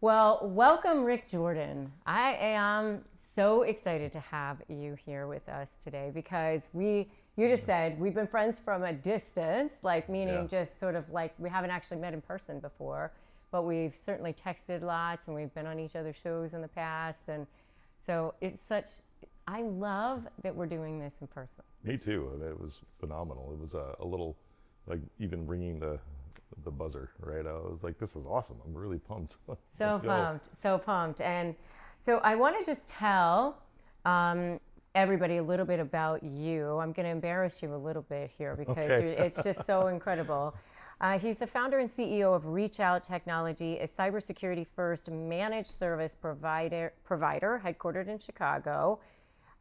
Well, welcome, Rick Jordan. I am so excited to have you here with us today because you just said we've been friends from a distance, like Yeah. meaning just sort of like we haven't actually met in person before, but we've certainly texted lots and we've been on each other's shows in the past. And so I love that we're doing this in person. Me too. It was phenomenal. It was a little, like even ringing the buzzer, right? I was like, this is awesome. I'm really pumped. Let's So go. pumped, so pumped. And so I want to just tell everybody a little bit about you. I'm going to embarrass you a little bit here because Okay. it's just so incredible. He's the founder and CEO of Reach Out Technology, a cybersecurity first managed service provider headquartered in Chicago.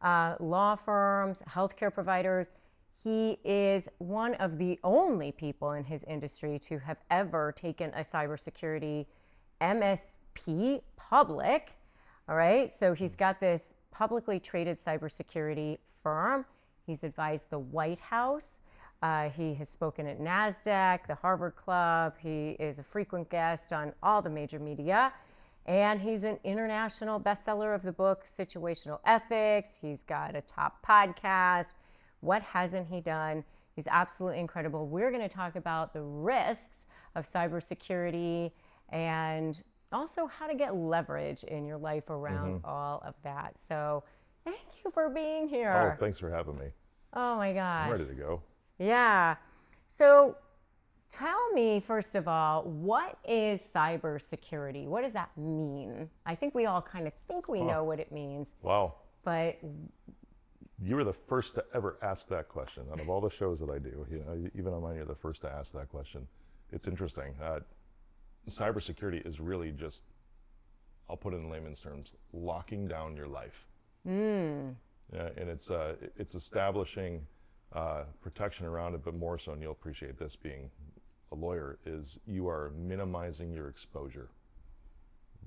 Law firms, healthcare providers. He is one of the only people in his industry to have ever taken a cybersecurity MSP public. All right. So he's got this publicly traded cybersecurity firm. He's advised the White House. He has spoken at NASDAQ, the Harvard Club. He is a frequent guest on all the major media. And he's an international bestseller of the book Situational Ethics. He's got a top podcast. What hasn't he done? He's absolutely incredible. We're going to talk about the risks of cybersecurity and also how to get leverage in your life around all of that. So thank you for being Oh, here. thanks for having me. Oh my I'm gosh. ready to go. Yeah. So tell me, first of all, what is cybersecurity? What does that mean? I think we all kind of think we Huh. know what it means, Wow. but You were the first to ever ask that question. Out of all the shows that I do, even on mine, you're the first to ask that question. It's interesting. Cybersecurity is really just, I'll put it in layman's terms, locking down your life. And it's establishing protection around it, but more so, and you'll appreciate this being a lawyer, is you are minimizing your exposure.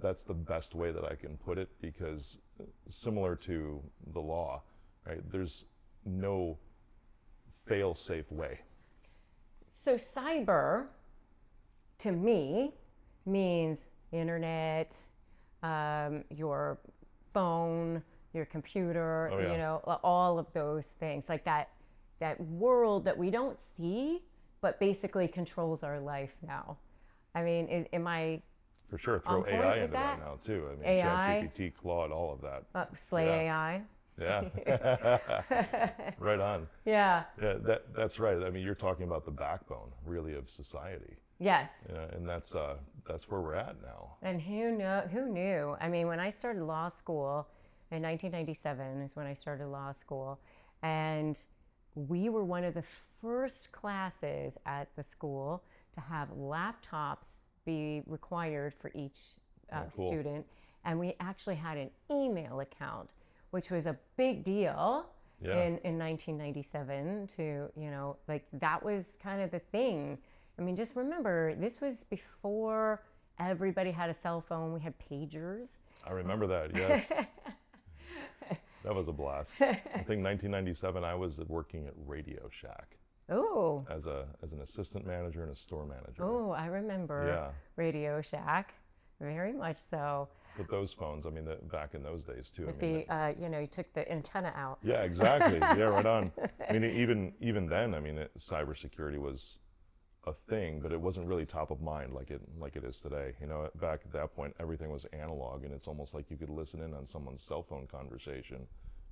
That's the best way that I can put it, because similar to the law, right? There's no fail-safe way. so cyber to me means internet, your phone, your computer, Oh yeah. all of those things like that world that we don't see, but basically controls our life now. I mean, am I For sure. on Throw point AI with into that now too. I mean, AI, ChatGPT, Claude, all of that. slay Yeah. AI? Yeah. Right on. Yeah. Yeah, that's right. I mean, you're talking about the backbone, really, of society. Yes. And that's where we're at now. And who knew? I mean, when I started law school in 1997 is when I started law school, and we were one of the first classes at the school to have laptops be required for each Cool. student, and we actually had an email account, which was a big deal Yeah. in 1997 to, like that was kind of the thing. I mean, just remember, this was before everybody had a cell phone. We had pagers. I remember that. Yes. That was a blast. I think 1997, I was working at Radio Shack Oh, as an assistant manager and a store manager. oh, I remember Yeah. Radio Shack, very much so. But those phones, I mean, back in those days too. With I mean, you took the antenna out. yeah, exactly. Yeah, right on. I mean, even then, I mean, cybersecurity was a thing, but it wasn't really top of mind like it is today. Back at that point, everything was analog, and it's almost like you could listen in on someone's cell phone conversation,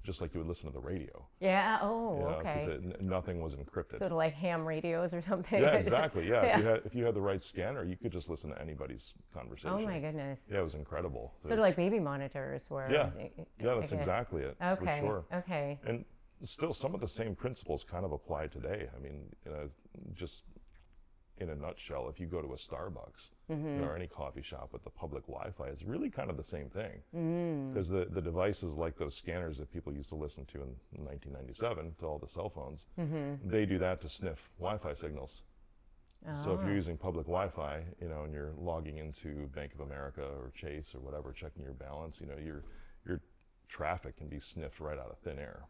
just like you would listen to the radio. Yeah. Oh, You know, okay. because nothing was encrypted. Sort of like ham radios or something. Yeah, exactly. Yeah, Yeah. if you had the right scanner, you could just listen to anybody's conversation. Oh my goodness. Yeah, it was incredible. Sort of like baby monitors were. Yeah, yeah, I that's guess. exactly it. Okay. For sure. Okay. And still, some of the same principles kind of apply today. I mean, just in a nutshell, if you go to a Starbucks or any coffee shop with the public Wi-Fi, it's really kind of the same thing. Because the devices like those scanners that people used to listen to in 1997 to all the cell phones, they do that to sniff Wi-Fi signals. So if you're using public Wi-Fi, and you're logging into Bank of America or Chase or whatever, checking your balance, your traffic can be sniffed right out of thin air.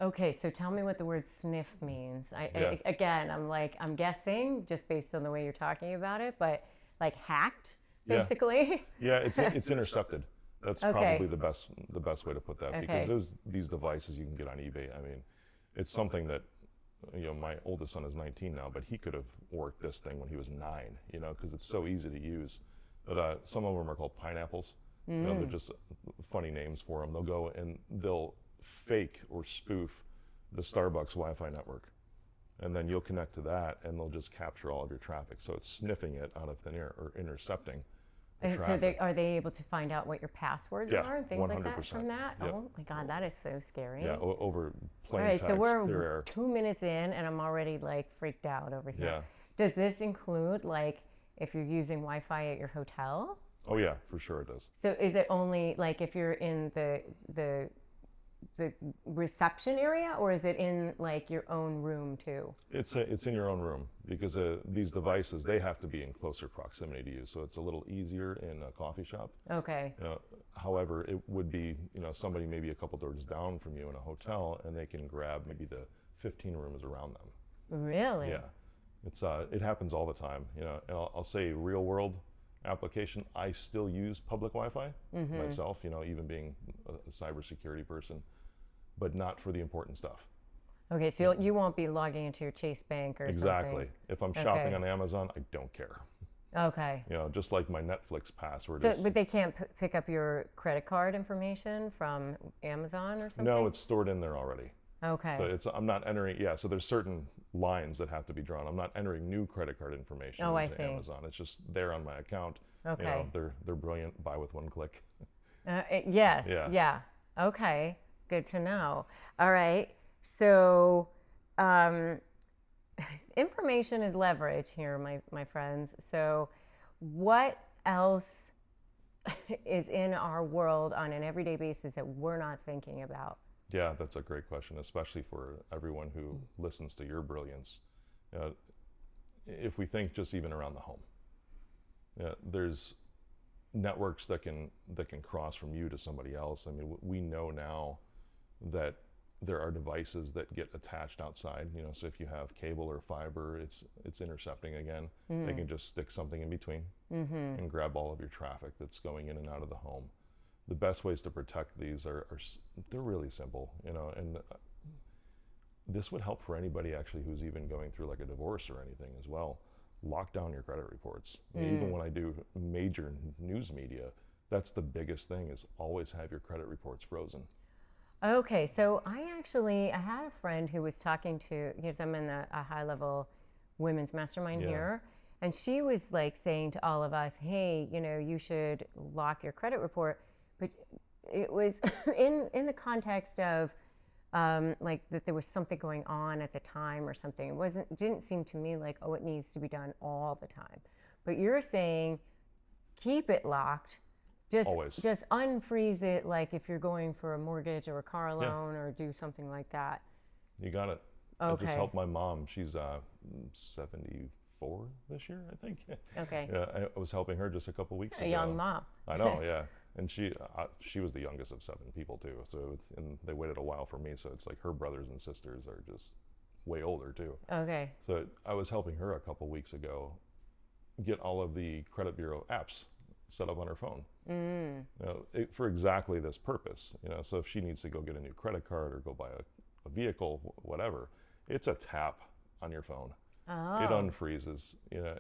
Okay, so tell me what the word sniff means. Yeah. Again, I'm guessing just based on the way you're talking about it, but like hacked, Yeah. basically. Yeah, it's intercepted. That's Okay. probably the best way to put that, Okay. because there's these devices you can get on eBay. I mean, it's something that, my oldest son is 19 now, but he could have worked this thing when he was 9, because it's so easy to use. But some of them are called pineapples. They're just funny names for them. They'll go and they'll fake or spoof the Starbucks Wi-Fi network. And then you'll connect to that and they'll just capture all of your traffic. So it's sniffing it out of thin air or intercepting the And so traffic. are they able to find out what your passwords Yeah, are and things like that 100%. from that? Yep. Oh my God, that is so scary. Yeah, over All plain right, text, so clear we're air. 2 minutes in and I'm already like freaked out over here. Yeah. Does this include like if you're using Wi-Fi at your hotel? Oh yeah, for sure it does. So is it only like if you're in the reception area, or is it in like your own room too? It's in your own room, because these devices, they have to be in closer proximity to you, so it's a little easier in a coffee shop. Okay. However, it would be somebody maybe a couple doors down from you in a hotel, and they can grab maybe the 15 rooms around them. Really? Yeah, it happens all the time. And I'll say real world application. I still use public Wi-Fi myself. Even being a cybersecurity person, but not for the important stuff. Okay, so you won't be logging into your Chase Bank or Exactly. something. If I'm shopping Okay. on Amazon, I don't care. Okay. Just like my Netflix password So, is. but they can't pick up your credit card information from Amazon or something? No, it's stored in there already. Okay. So I'm not entering. Yeah, so there's certain lines that have to be drawn. I'm not entering new credit card information Oh, I into see. Amazon. It's just there on my account. Okay. They're brilliant. Buy with one click. Yes. Yeah. Yeah. Okay. Good to know. All right. So, information is leverage here, my friends. So, what else is in our world on an everyday basis that we're not thinking about? Yeah, that's a great question, especially for everyone who listens to your brilliance. If we think just even around the home, there's networks that can cross from you to somebody else. I mean, we know now that there are devices that get attached outside. So if you have cable or fiber, it's intercepting again. They can just stick something in between and grab all of your traffic that's going in and out of the home. The best ways to protect these they're really simple, and this would help for anybody actually who's even going through like a divorce or anything as well. Lock down your credit reports. Even when I do major news media, that's the biggest thing, is always have your credit reports frozen. Okay, so I had a friend who was talking to, because I'm in a high-level women's mastermind here, and she was like saying to all of us, hey, you should lock your credit report. But it was in the context of like that there was something going on at the time or something. It didn't seem to me like, oh, it needs to be done all the time. But you're saying keep it locked. Always. Just unfreeze it, like if you're going for a mortgage or a car loan or do something like that. You got it. Okay. I just helped my mom. She's 74 this year, I think. Okay. Yeah, I was helping her just a couple weeks ago. A young mom. I know, yeah. And she was the youngest of 7 people too. So and they waited a while for me. So it's like her brothers and sisters are just way older too. Okay. So I was helping her a couple weeks ago get all of the credit bureau apps set up on her phone. For exactly this purpose. So if she needs to go get a new credit card or go buy a vehicle, whatever, it's a tap on your phone. Oh. It unfreezes,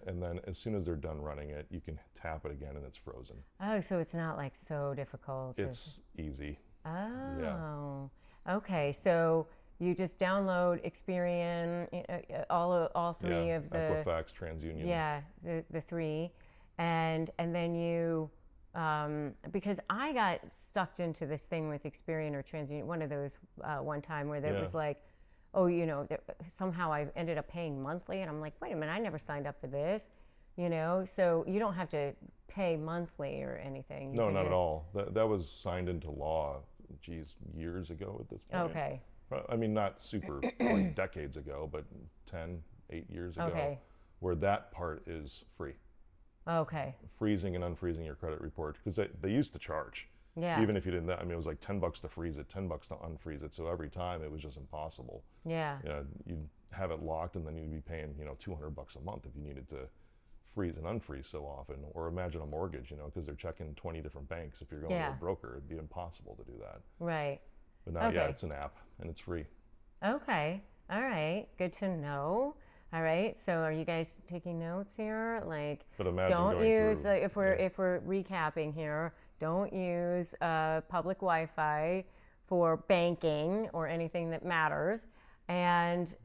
and then as soon as they're done running it, you can tap it again and it's frozen. Oh, so it's not like so difficult. It's easy. Oh. Yeah. Okay, so you just download Experian, all three of the Equifax, TransUnion. Yeah, the three, and then you, because I got sucked into this thing with Experian or TransUnion, one of those one time where there was like, oh, somehow I ended up paying monthly, and I'm like, wait a minute, I never signed up for this, so you don't have to pay monthly or anything. No, not at all. That was signed into law, years ago at this point. Okay. I mean, not super like decades ago, but 8 years ago, Okay. where that part is free. Okay. Freezing and unfreezing your credit report, because they used to charge. Yeah. Even if you didn't, it was like $10 to freeze it, $10 to unfreeze it. So every time it was just impossible. Yeah. You'd have it locked, and then you'd be paying, $200 a month if you needed to freeze and unfreeze so often. Or imagine a mortgage, because they're checking 20 different banks. If you're going to Yeah. a broker, it'd be impossible to do that. Right. But now, yeah, Okay. it's an app and it's free. Okay. All right. Good to know. All right. So are you guys taking notes here? Like, But imagine don't going use through, like, if we're yeah. if we're recapping here, don't use public Wi-Fi for banking or anything that matters, and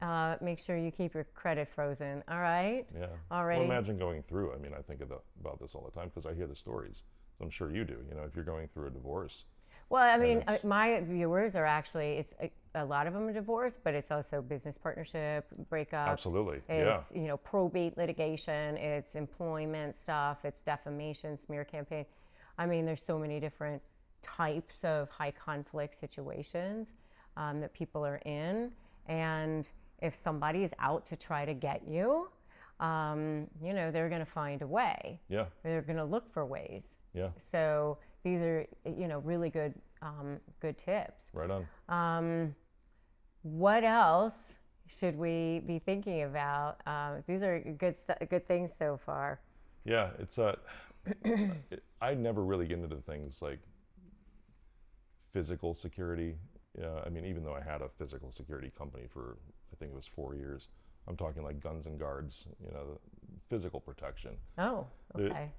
make sure you keep your credit frozen. All right. Yeah. Alrighty. Well, imagine going through. I mean, I think about this all the time because I hear the stories. So I'm sure you do. If you're going through a divorce. Well, I And mean, it's- my viewers are actually, it's a lot of them are divorced, but it's also business partnership, breakups. Absolutely, It's, probate litigation, it's employment stuff, it's defamation, smear campaign. I mean, there's so many different types of high conflict situations that people are in. And if somebody is out to try to get you, they're going to find a way. Yeah. They're going to look for ways. Yeah. So these are, really good tips. Right on. What else should we be thinking about? These are good things so far. Yeah, it's I never really get into things like physical security. I mean, even though I had a physical security company for, I think it was 4 years, I'm talking like guns and guards, physical protection. Oh, okay.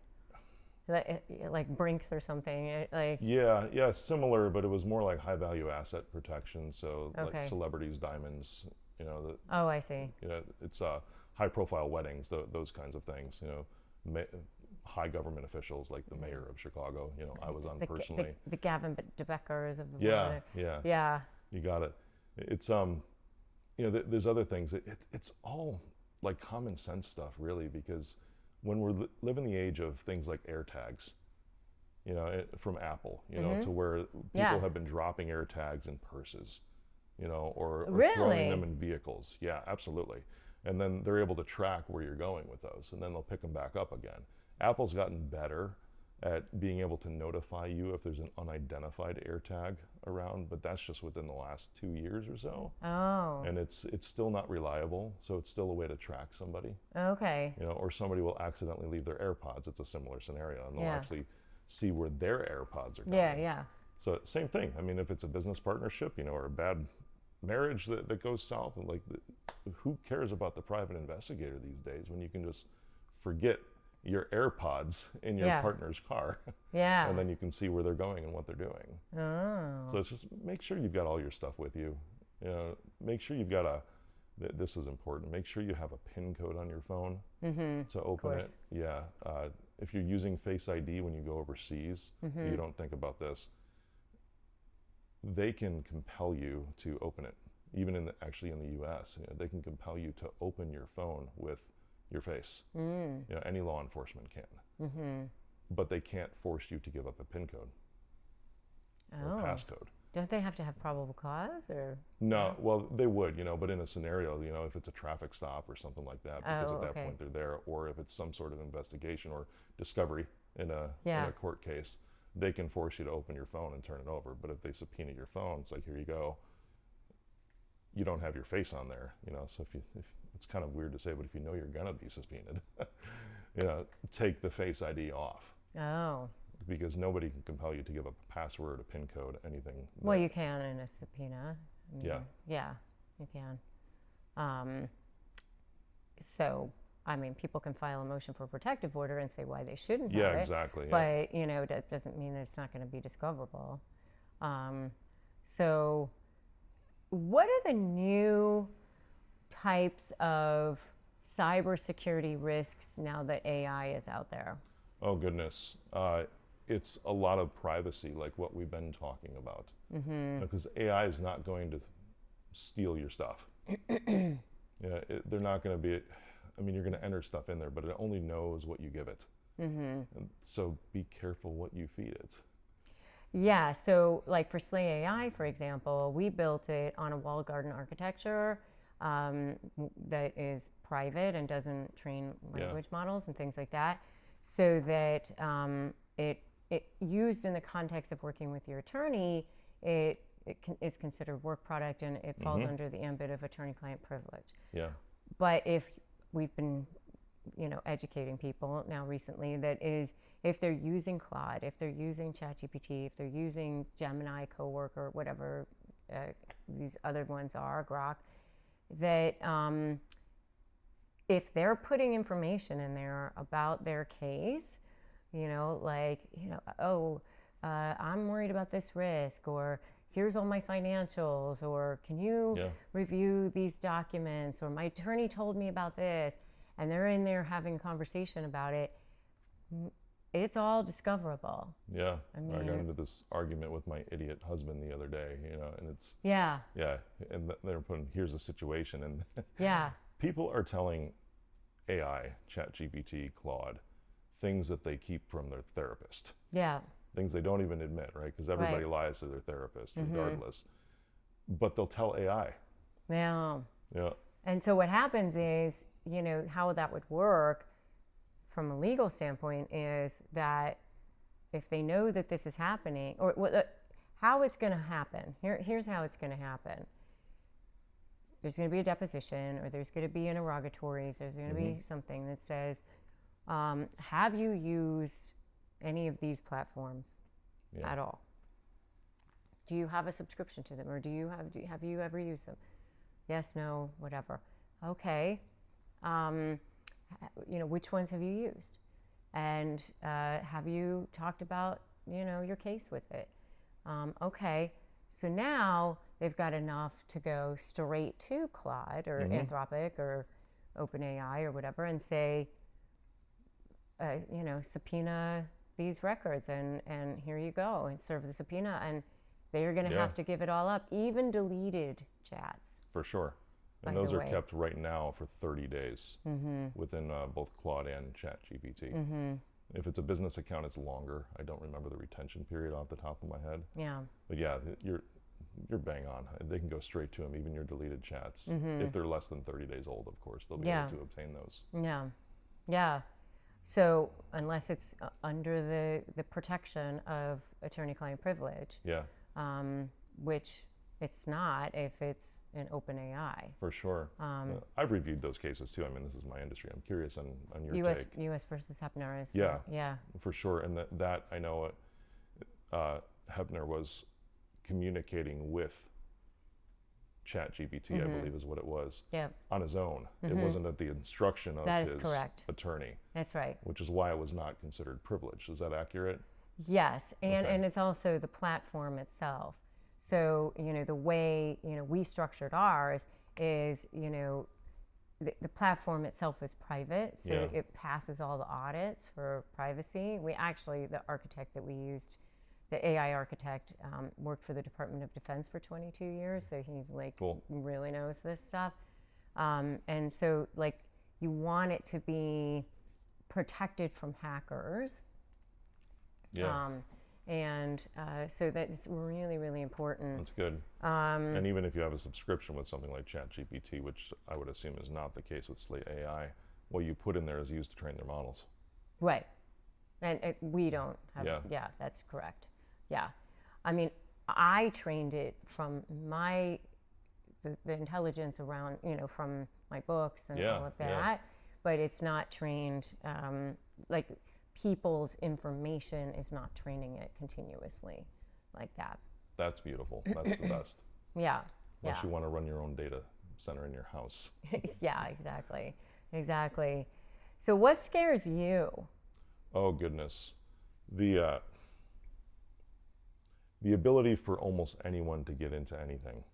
Like Brinks or something. Yeah, similar, but it was more like high value asset protection. So Okay. like celebrities, diamonds, Oh, I see. it's high profile weddings, those kinds of things. High government officials like the mayor of Chicago. I was on personally. The Gavin DeBeckers of the Yeah, world. yeah, Yeah. you got it. It's there's other things. It's all like common sense stuff, really, because when we're live in the age of things like AirTags, from Apple, to where people Yeah. have been dropping AirTags in purses, or Really? throwing them in vehicles. Yeah, absolutely. And then they're able to track where you're going with those, and then they'll pick them back up again. Apple's gotten better at being able to notify you if there's an unidentified AirTag around, but that's just within the last 2 years or so. Oh, And it's still not reliable, so it's still a way to track somebody. okay. Or somebody will accidentally leave their AirPods. It's a similar scenario, and they'll Yeah. actually see where their AirPods are going. Yeah. So same thing. I mean, if it's a business partnership, or a bad marriage that goes south, and who cares about the private investigator these days when you can just forget your AirPods in your Yeah. partner's car, Yeah. and then you can see where they're going and what they're doing. Oh. So it's just make sure you've got all your stuff with you. Make sure you've got this is important. Make sure you have a PIN code on your phone to open it. course. Yeah. If you're using Face ID when you go overseas, you don't think about this. They can compel you to open it, even in the U.S. They can compel you to open your phone with your face. Any law enforcement can. But they can't force you to give up a PIN code or a passcode. Don't they have to have probable cause or? No, well, they would, but in a scenario, if it's a traffic stop or something like that, because Oh, at that okay. point they're there, or if it's some sort of investigation or discovery in a court case, they can force you to open your phone and turn it over. But if they subpoena your phone, it's like, here you go. You don't have your face on there, so if it's kind of weird to say, but if you know you're gonna be subpoenaed, take the Face ID off, Oh. because nobody can compel you to give up a password, a PIN code, anything. Well, you can in a subpoena. I mean, Yeah. Yeah, you can. So, I mean, people can file a motion for a protective order and say why they shouldn't have it. Exactly. Yeah. But, that doesn't mean that it's not going to be discoverable. So, what are the new types of cybersecurity risks now that AI is out there? Oh, goodness. It's a lot of privacy, like what we've been talking about. Because AI is not going to steal your stuff. They're not going to be, you're going to enter stuff in there, but it only knows what you give it. And so be careful what you feed it. Yeah, so like for Slay AI, for example, we built it on a walled garden architecture that is private and doesn't train language models and things like that, so that it used in the context of working with your attorney, it's considered work product and it falls under the ambit of attorney-client privilege. Yeah. But if we've been educating people now recently, that is, if they're using Claude, if they're using ChatGPT, if they're using Gemini, Coworker, whatever these other ones are, Grok, that if they're putting information in there about their case, I'm worried about this risk, or here's all my financials, or can you review these documents, or my attorney told me about this, and they're in there having a conversation about it, it's all discoverable. Yeah. I got into this argument with my idiot husband the other day, and it's... Yeah. Yeah. And they're putting, here's the situation. And yeah. People are telling AI, ChatGPT, Claude, things that they keep from their therapist. Yeah. Things they don't even admit, right? Because everybody lies to their therapist, regardless. But they'll tell AI. Yeah. Yeah. And so what happens is, how that would work from a legal standpoint is that if they know that this is happening, or how it's going to happen, here's how it's going to happen. There's going to be a deposition, or there's going to be interrogatories, there's going to be something that says, have you used any of these platforms at all? Do you have a subscription to them, or have you ever used them? Yes, no, whatever. Okay. Which ones have you used? And have you talked about, your case with it? Okay. So now they've got enough to go straight to Claude or Anthropic or OpenAI or whatever and say, subpoena these records and here you go, and serve the subpoena, and they're going to have to give it all up, even deleted chats. For sure. And those are kept right now for 30 days within both Claude and ChatGPT. If it's a business account, it's longer. I don't remember the retention period off the top of my head. Yeah. But yeah, you're bang on. They can go straight to them, even your deleted chats. If they're less than 30 days old, of course, they'll be able to obtain those. Yeah. Yeah. So unless it's under the protection of attorney-client privilege, which it's not if it's an OpenAI. For sure. I've reviewed those cases too. I mean, this is my industry. I'm curious on your take. U.S. versus Hepner is. Yeah, for sure. And that I know Hepner was communicating with ChatGPT, I believe is what it was, on his own. It wasn't at the instruction of his attorney. That's right. Which is why it was not considered privileged. Is that accurate? Yes, and it's also the platform itself. So, the way, we structured ours is, the platform itself is private, so it passes all the audits for privacy. The architect that we used, the AI architect, worked for the Department of Defense for 22 years, so he's really knows this stuff. And so you want it to be protected from hackers. Yeah. So that's really, really important. That's good. And even if you have a subscription with something like ChatGPT, which I would assume is not the case with Slate AI, what you put in there is used to train their models. Right. And we don't have, that's correct. Yeah. I mean, I trained it from the intelligence around, from my books and all of that, but it's not trained, people's information is not training it continuously like that. That's beautiful. That's the best. Yeah. Unless you want to run your own data center in your house. Yeah, exactly. So what scares you? Oh, goodness. The ability for almost anyone to get into anything.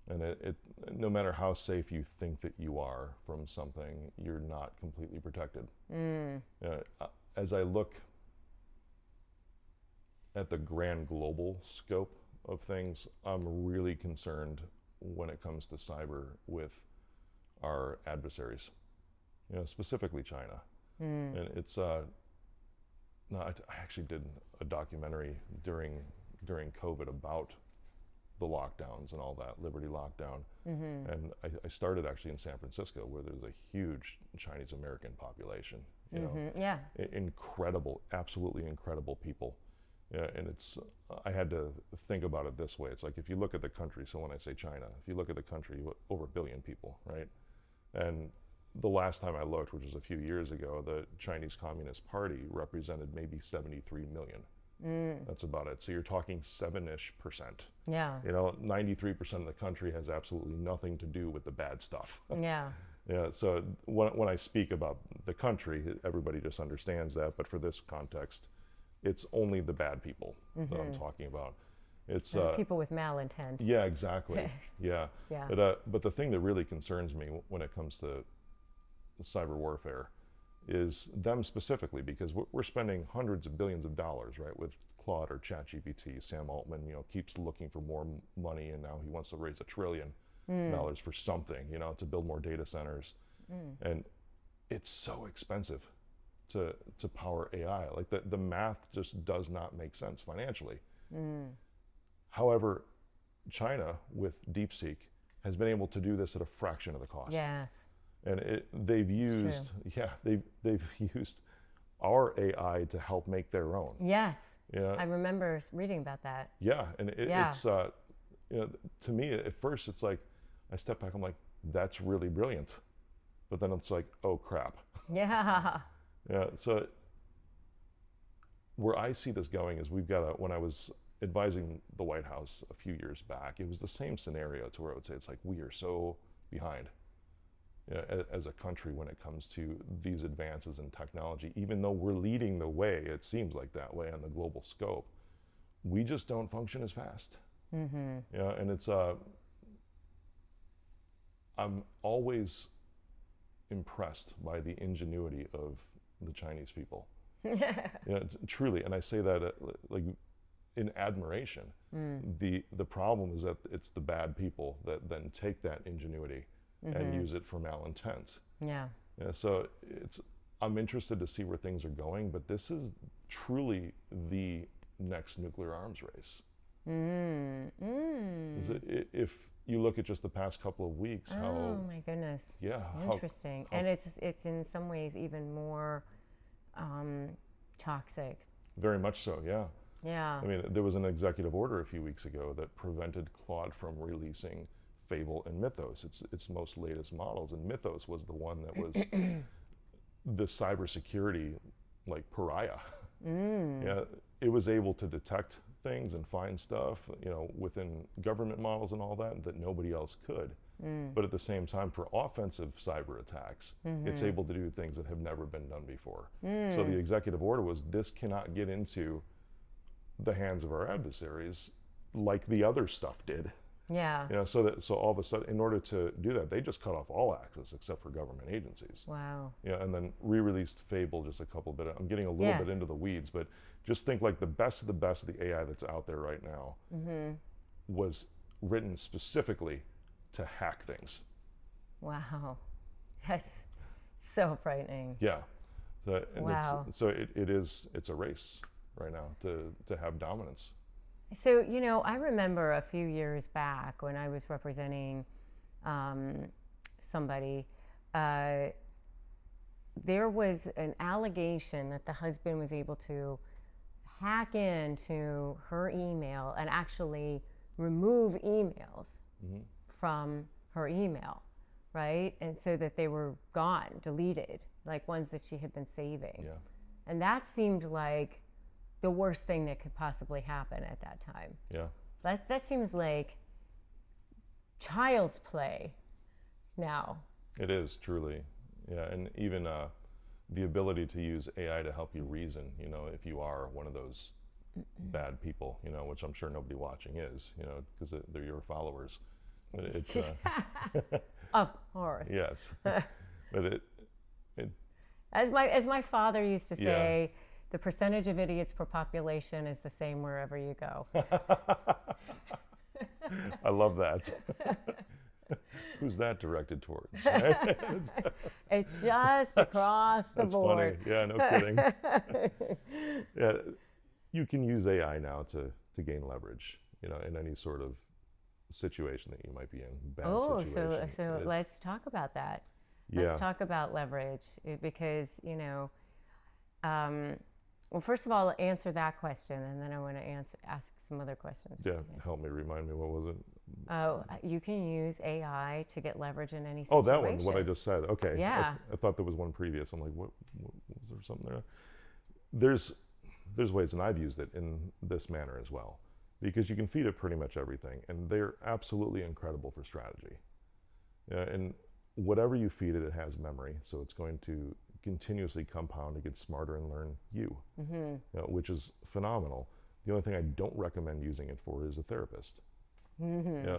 And it no matter how safe you think that you are from something, you're not completely protected. As I look at the grand global scope of things, I'm really concerned when it comes to cyber with our adversaries, specifically China. And it's, I actually did a documentary during COVID about the lockdowns and all that, Liberty lockdown. And I started actually in San Francisco, where there's a huge Chinese American population, incredible, absolutely incredible people. And I had to think about it this way. It's like, if you look at the country, so when I say China, if you look at the country, over 1 billion people, right? And the last time I looked, which was a few years ago, the Chinese Communist Party represented maybe 73 million. That's about it. So you're talking 7-ish%. Yeah. 93% of the country has absolutely nothing to do with the bad stuff. Yeah. Yeah. So when I speak about the country, everybody just understands that. But for this context, it's only the bad people that I'm talking about. It's people with malintent. Yeah, exactly. Yeah. Yeah. But the thing that really concerns me when it comes to cyber warfare is them specifically, because we're spending hundreds of billions of dollars, right, with Claude or ChatGPT. Sam Altman, keeps looking for more money, and now he wants to raise $1 trillion for something, to build more data centers. And it's so expensive to power AI. Like the math just does not make sense financially. However, China with DeepSeek has been able to do this at a fraction of the cost. Yes. And they've used our AI to help make their own. Yes. Yeah. I remember reading about that. Yeah, and it's to me at first it's like I step back, I'm like, that's really brilliant, but then it's like, oh crap. Yeah. Yeah. So where I see this going is when I was advising the White House a few years back, it was the same scenario to where I would say it's like we are so behind as a country when it comes to these advances in technology. Even though we're leading the way, it seems like that way on the global scope, we just don't function as fast. And it's I'm always impressed by the ingenuity of the Chinese people. Truly, and I say that like in admiration. The problem is that it's the bad people that then take that ingenuity and use it for malintent. Yeah. So I'm interested to see where things are going, but this is truly the next nuclear arms race. If you look at just the past couple of weeks, oh my goodness. Yeah. Interesting. And it's in some ways even more toxic. Very much so, yeah. Yeah. I mean, there was an executive order a few weeks ago that prevented Claude from releasing Fable and Mythos, its most latest models. And Mythos was the one that was the cybersecurity pariah. Yeah, it was able to detect things and find stuff, within government models and all that nobody else could. But at the same time, for offensive cyber attacks, it's able to do things that have never been done before. So the executive order was, this cannot get into the hands of our adversaries like the other stuff did. Yeah. So all of a sudden, in order to do that, they just cut off all access except for government agencies. Wow. Yeah, and then re-released Fable just a couple bit. I'm getting a little bit into the weeds, but just think like the best of the AI that's out there right now was written specifically to hack things. Wow. That's so frightening. Yeah. So, and wow. It's a race right now to have dominance. So, I remember a few years back when I was representing somebody, there was an allegation that the husband was able to hack into her email and actually remove emails from her email, right? And so that they were gone, deleted, like ones that she had been saving. Yeah. And that seemed like the worst thing that could possibly happen at that time. Yeah. That seems like child's play now. It is, truly. Yeah, and even the ability to use AI to help you reason, if you are one of those bad people, which I'm sure nobody watching is, because they're your followers. But it's of course. Yes. But it as my father used to say, the percentage of idiots per population is the same wherever you go. I love that. Who's that directed towards? Right? It's just across the board. Funny. Yeah, no kidding. Yeah, you can use AI now to gain leverage, in any sort of situation that you might be in. Bad situation. So let's talk about that. Yeah. Let's talk about leverage because, well, first of all, answer that question, and then I want to ask some other questions. Yeah, help me, remind me, what was it? You can use AI to get leverage in any Oh, situation. that one, what I just said. Okay. Yeah. I thought there was one previous. I'm like, what was there something there? There's ways, and I've used it in this manner as well, because you can feed it pretty much everything, and they're absolutely incredible for strategy. And whatever you feed it, it has memory, so it's going to continuously compound and get smarter and learn you, which is phenomenal. The only thing I don't recommend using it for is a therapist.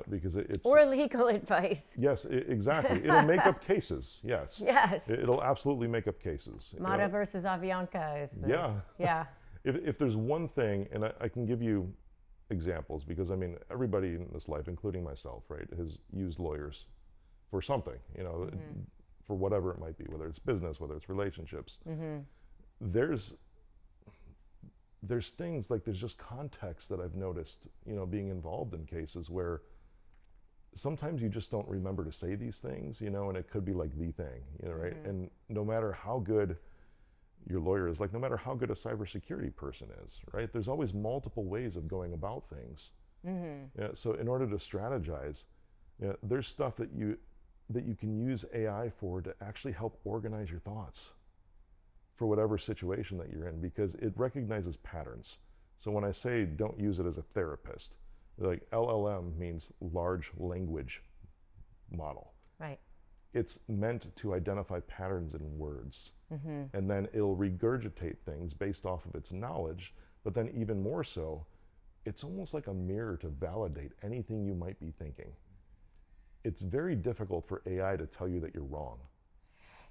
Because it's or legal advice. Yes, exactly. It'll make up cases. Yes. Yes. It'll absolutely make up cases. Mata versus Avianca is yeah. If there's one thing, and I can give you examples, because I mean everybody in this life, including myself, right, has used lawyers for something, for whatever it might be, whether it's business, whether it's relationships. There's things like, there's just context that I've noticed, being involved in cases where sometimes you just don't remember to say these things, and it could be like the thing, right? And no matter how good your lawyer is, like no matter how good a cybersecurity person is, right? There's always multiple ways of going about things. So in order to strategize, there's stuff that you can use AI for to actually help organize your thoughts for whatever situation that you're in, because it recognizes patterns. So when I say don't use it as a therapist, like LLM means large language model. Right. It's meant to identify patterns in words. And then it'll regurgitate things based off of its knowledge, but then even more so, it's almost like a mirror to validate anything you might be thinking. It's very difficult for AI to tell you that you're wrong.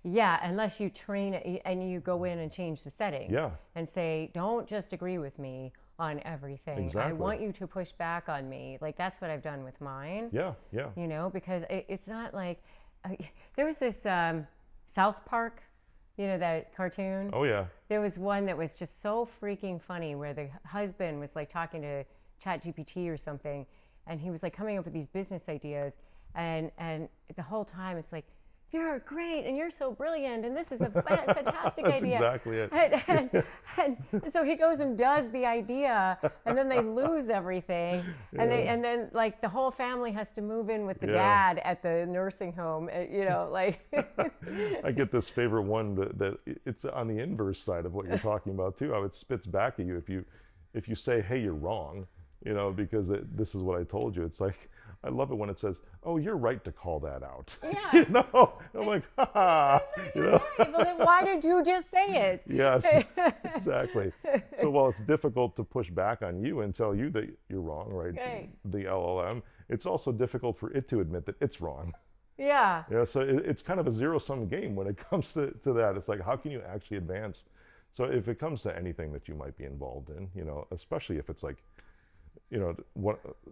Yeah, unless you train it and you go in and change the settings. Yeah. And say, don't just agree with me on everything. Exactly. I want you to push back on me. Like, that's what I've done with mine. Yeah. Because it's not like, there was this South Park, that cartoon. Oh yeah. There was one that was just so freaking funny, where the husband was like talking to ChatGPT or something, and he was like coming up with these business ideas, and the whole time it's like, you're great and you're so brilliant and this is a fantastic That's idea. Exactly it. And so he goes and does the idea, and then they lose everything, and then like the whole family has to move in with the dad at the nursing home. Like I get this favorite one that it's on the inverse side of what you're talking about too. How it spits back at you if you say, hey, you're wrong, because this is what I told you. It's like, I love it when it says, oh, you're right to call that out. Yeah. I'm like, ha. Well, then why did you just say it? Yes, exactly. So while it's difficult to push back on you and tell you that you're wrong, right? The LLM, it's also difficult for it to admit that it's wrong. Yeah. So it's kind of a zero-sum game when it comes to that. It's like, how can you actually advance? So if it comes to anything that you might be involved in, especially if it's like,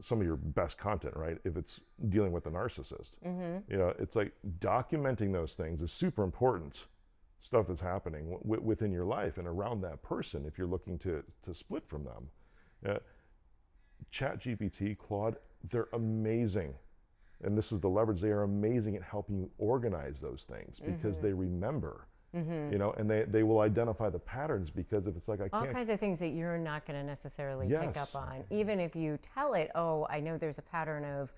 some of your best content, right? If it's dealing with a narcissist, it's like documenting those things is super important stuff that's happening within your life and around that person if you're looking to split from them. ChatGPT, Claude, they're amazing. And this is the leverage. They are amazing at helping you organize those things because they remember. And they will identify the patterns, because if it's like, I can't. All kinds of things that you're not going to necessarily pick up on. Even if you tell it, oh, I know there's a pattern of,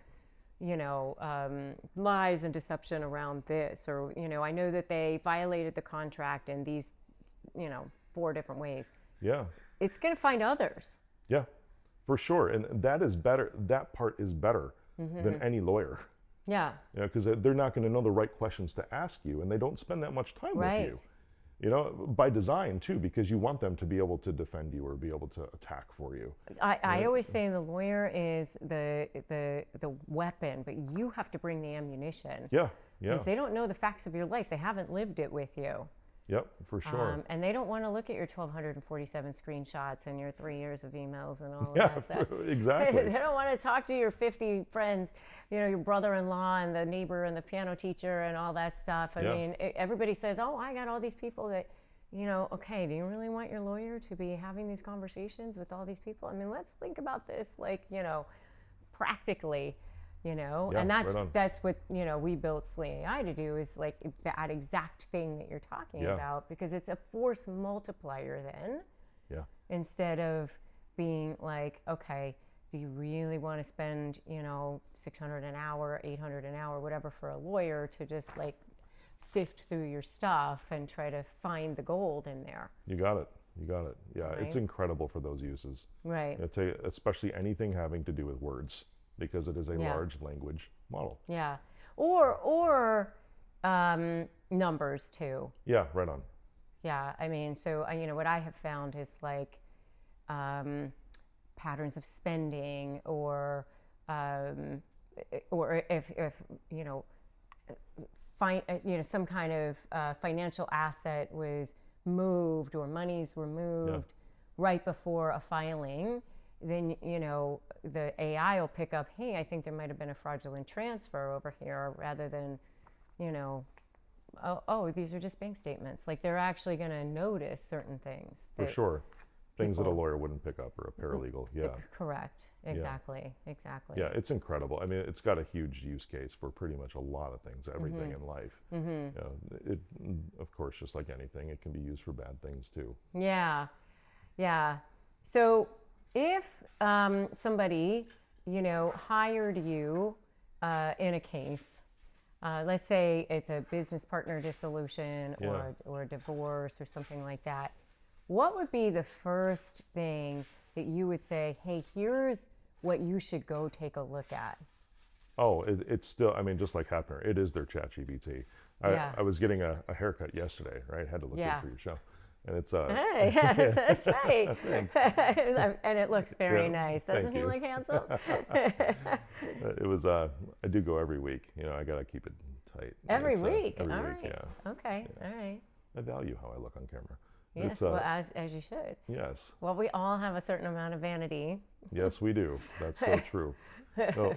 lies and deception around this, or, I know that they violated the contract in these, 4 different ways. Yeah. It's going to find others. Yeah, for sure. And that is better. That part is better than any lawyer. Yeah. Because they're not going to know the right questions to ask you, and they don't spend that much time with you. By design too, because you want them to be able to defend you or be able to attack for you. I always say the lawyer is the weapon, but you have to bring the ammunition. Yeah. Because they don't know the facts of your life. They haven't lived it with you. Yep, for sure. And they don't want to look at your 1,247 screenshots and your 3 years of emails and all of that stuff. Exactly. They don't want to talk to your 50 friends, your brother-in-law and the neighbor and the piano teacher and all that stuff. I mean, everybody says, oh, I got all these people that, okay, do you really want your lawyer to be having these conversations with all these people? I mean, let's think about this, like, practically. And that's what we built Slay AI to do, is like that exact thing that you're talking about, because it's a force multiplier then, instead of being like, okay, do you really want to spend, $600 an hour, $800 an hour, whatever, for a lawyer to just like sift through your stuff and try to find the gold in there? You got it. You got it. Yeah, Right. it's incredible for those uses. Right. Especially anything having to do with words, because it is a Yeah. large language model. Yeah. Or numbers too. Yeah, right on. Yeah. I mean, so, what I have found is like patterns of spending, or if some kind of financial asset was moved, or monies were moved right before a filing, then the AI will pick up, hey, I think there might have been a fraudulent transfer over here, rather than oh, these are just bank statements. Like, they're actually going to notice certain things. For sure. Things that a people- lawyer wouldn't pick up, or a paralegal. Yeah. Correct. Exactly. Exactly. Yeah, it's incredible. I mean, it's got a huge use case for pretty much a lot of things, everything in life. It, of course, just like anything, it can be used for bad things too. Yeah. Yeah. So if somebody, hired you in a case, let's say it's a business partner dissolution, or a divorce, or something like that, what would be the first thing that you would say, hey, here's what you should go take a look at? Oh, it's still, I mean, just like Hapner, it is their ChatGPT. I was getting a haircut yesterday, right? Had to look good for your show. And it's Hey, yes, that's right. And it looks very nice. Doesn't he look handsome? It was I do go every week. I gotta keep it tight. Every It's, week. every All week, right. yeah. Okay. All right. I value how I look on camera. Yes. It's, Well, as you should. yes. Well, we all have a certain amount of vanity. Yes, we do. That's so true.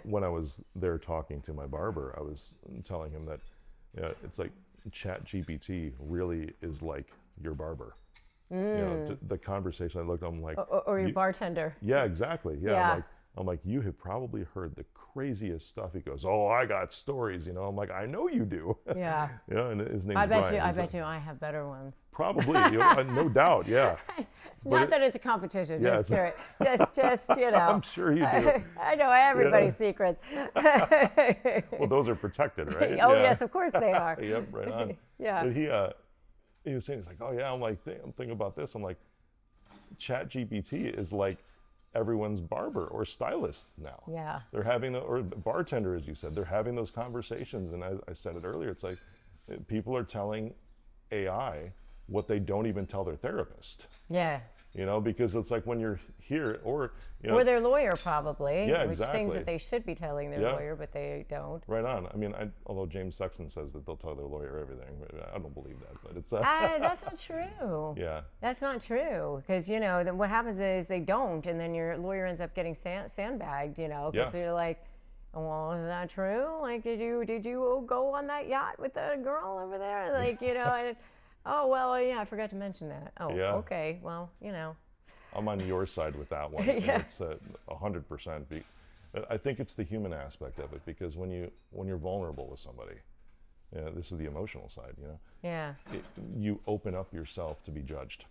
When I was there talking to my barber, I was telling him that it's like ChatGPT really is like your barber. The conversation, I looked, I'm like, Or your bartender. yeah, exactly. Yeah. Yeah. I'm like, you have probably heard the craziest stuff. He goes, oh, I got stories. I'm like, I know you do. Yeah. And his name's I bet Brian. you. I bet you. I have better ones. Probably, no doubt. Yeah. Not that it's a competition. Yeah, Just curious. Just I'm sure you do. I know everybody's secrets. Well, those are protected, right? Oh Yeah. yes, of course they are. Yep, right on. Yeah. But he was saying, he's like, oh yeah, I'm like, I'm thinking about this. I'm like, ChatGPT is like everyone's barber or stylist now. Yeah. They're having or bartender, as you said, they're having those conversations. And as I said it earlier, it's like people are telling AI what they don't even tell their therapist. Yeah. Because it's like when you're here, or Or their lawyer, probably. Yeah, which things exactly. that they should be telling their lawyer, but they don't. right on. I mean, although James Sexton says that they'll tell their lawyer everything, but I don't believe that. But it's That's not true. yeah. That's not true, because then what happens is they don't, and then your lawyer ends up getting sandbagged. Because you're like, well, is that true? Like, did you go on that yacht with the girl over there? Like, and, oh well, yeah, I forgot to mention that. Oh, Yeah. okay, well, I'm on your side with that one. Yeah. It's 100%. I think it's the human aspect of it, because when you're vulnerable with somebody, this is the emotional side. Yeah. You open up yourself to be judged.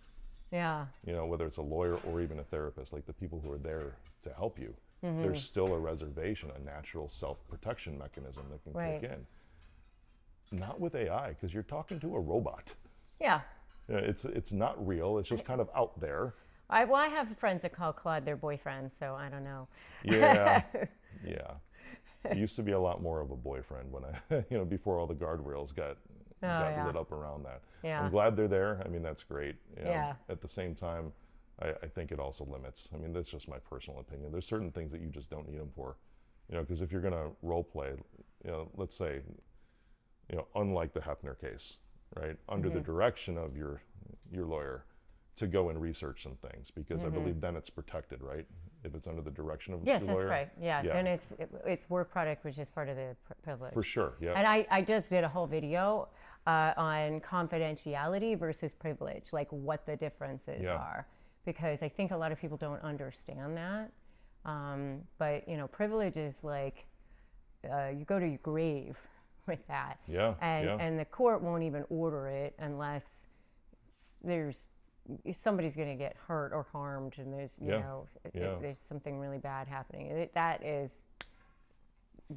Yeah. Whether it's a lawyer or even a therapist, like the people who are there to help you, there's still a reservation, a natural self-protection mechanism that can kick in. Not with AI, because you're talking to a robot. Yeah. It's not real. It's just kind of out there. I have friends that call Claude their boyfriend, so I don't know. Yeah, yeah. It used to be a lot more of a boyfriend when I, before all the guardrails got lit up around that. Yeah. I'm glad they're there. I mean, that's great. Yeah. At the same time, I think it also limits. I mean, that's just my personal opinion. There's certain things that you just don't need them for. Because if you're going to role play, let's say, unlike the Hepner case, right, under the direction of your lawyer, to go and research some things, because I believe then it's protected, right? If it's under the direction of the lawyer. Yes, that's right. Yeah. Then it's work product, which is part of the privilege. For sure, yeah. And I just did a whole video on confidentiality versus privilege, like what the differences are, because I think a lot of people don't understand that. But privilege is like you go to your grave with that. Yeah. And the court won't even order it unless there's somebody's going to get hurt or harmed, and there's, you Yeah. know, Yeah. there's something really bad happening. That is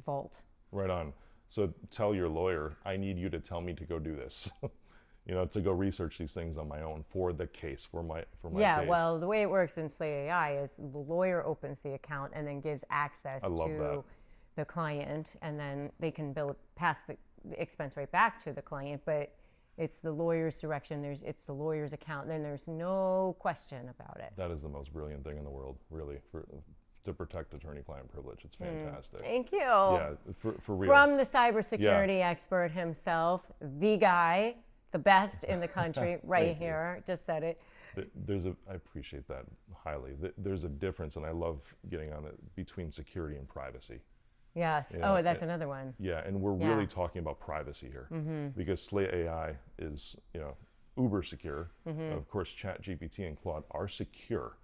Vault. Right on. So tell your lawyer, I need you to tell me to go do this. You know, to go research these things on my own for the case, for my Yeah, case. well, the way it works in Slay AI is the lawyer opens the account and then gives access I love to that. the client, and then they can pass the expense right back to the client. But it's the lawyer's direction. It's the lawyer's account, and then there's no question about it. That is the most brilliant thing in the world, really, to protect attorney-client privilege. It's fantastic. Thank you. Yeah, for real. From the cybersecurity expert himself, the guy, the best in the country, right Thank you. here, just said it. I appreciate that highly. There's a difference, and I love getting on it, between security and privacy. Yes. Yeah, Oh, that's another one. Yeah, and we're Yeah. really talking about privacy here, because Slay AI is, you know, uber secure. Of course, ChatGPT and Claude are secure,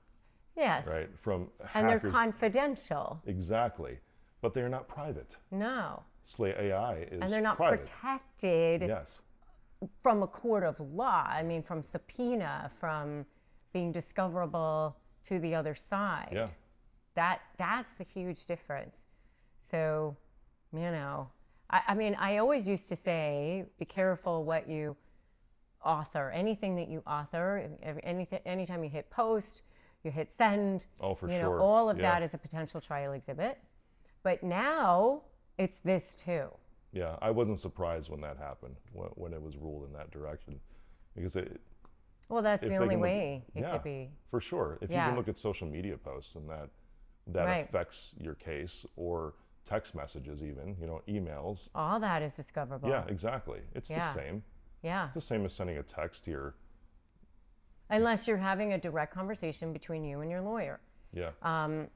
Yes. right? From And they're hackers, confidential. exactly, but they're not private. No. Slay AI is And they're not private. protected Yes, from a court of law. I mean, from subpoena, from being discoverable to the other side. yeah, That's the huge difference. So, you know, I mean, I always used to say, be careful what you author. Anything that you author, anytime you hit post, you hit send, oh, for you know, sure. all of Yeah. that is a potential trial exhibit. But now it's this too. Yeah, I wasn't surprised when that happened, when it was ruled in that direction, because Well, that's if the they only can look- way it yeah, could be. for sure. If you Yeah. can look at social media posts and that Right. affects your case, or text messages, even, you know, emails. All that is discoverable. Yeah, exactly. It's the Yeah. same. Yeah. It's the same as sending a text here. Unless you're having a direct conversation between you and your lawyer. Yeah,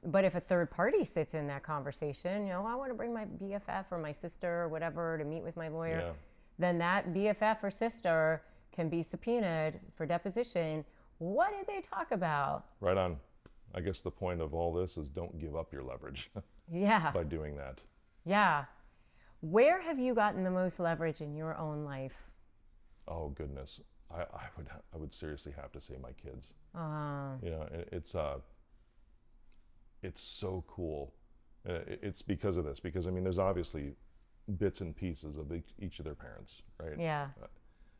But if a third party sits in that conversation, you know, I want to bring my BFF or my sister or whatever to meet with my lawyer, yeah, then that BFF or sister can be subpoenaed for deposition. What did they talk about? right on. I guess the point of all this is don't give up your leverage Yeah. by doing that. Yeah. Where have you gotten the most leverage in your own life? Oh goodness, I would seriously have to say my kids. Uh, You know, it's so cool. It's because of this. Because I mean, there's obviously bits and pieces of each of their parents, right? yeah.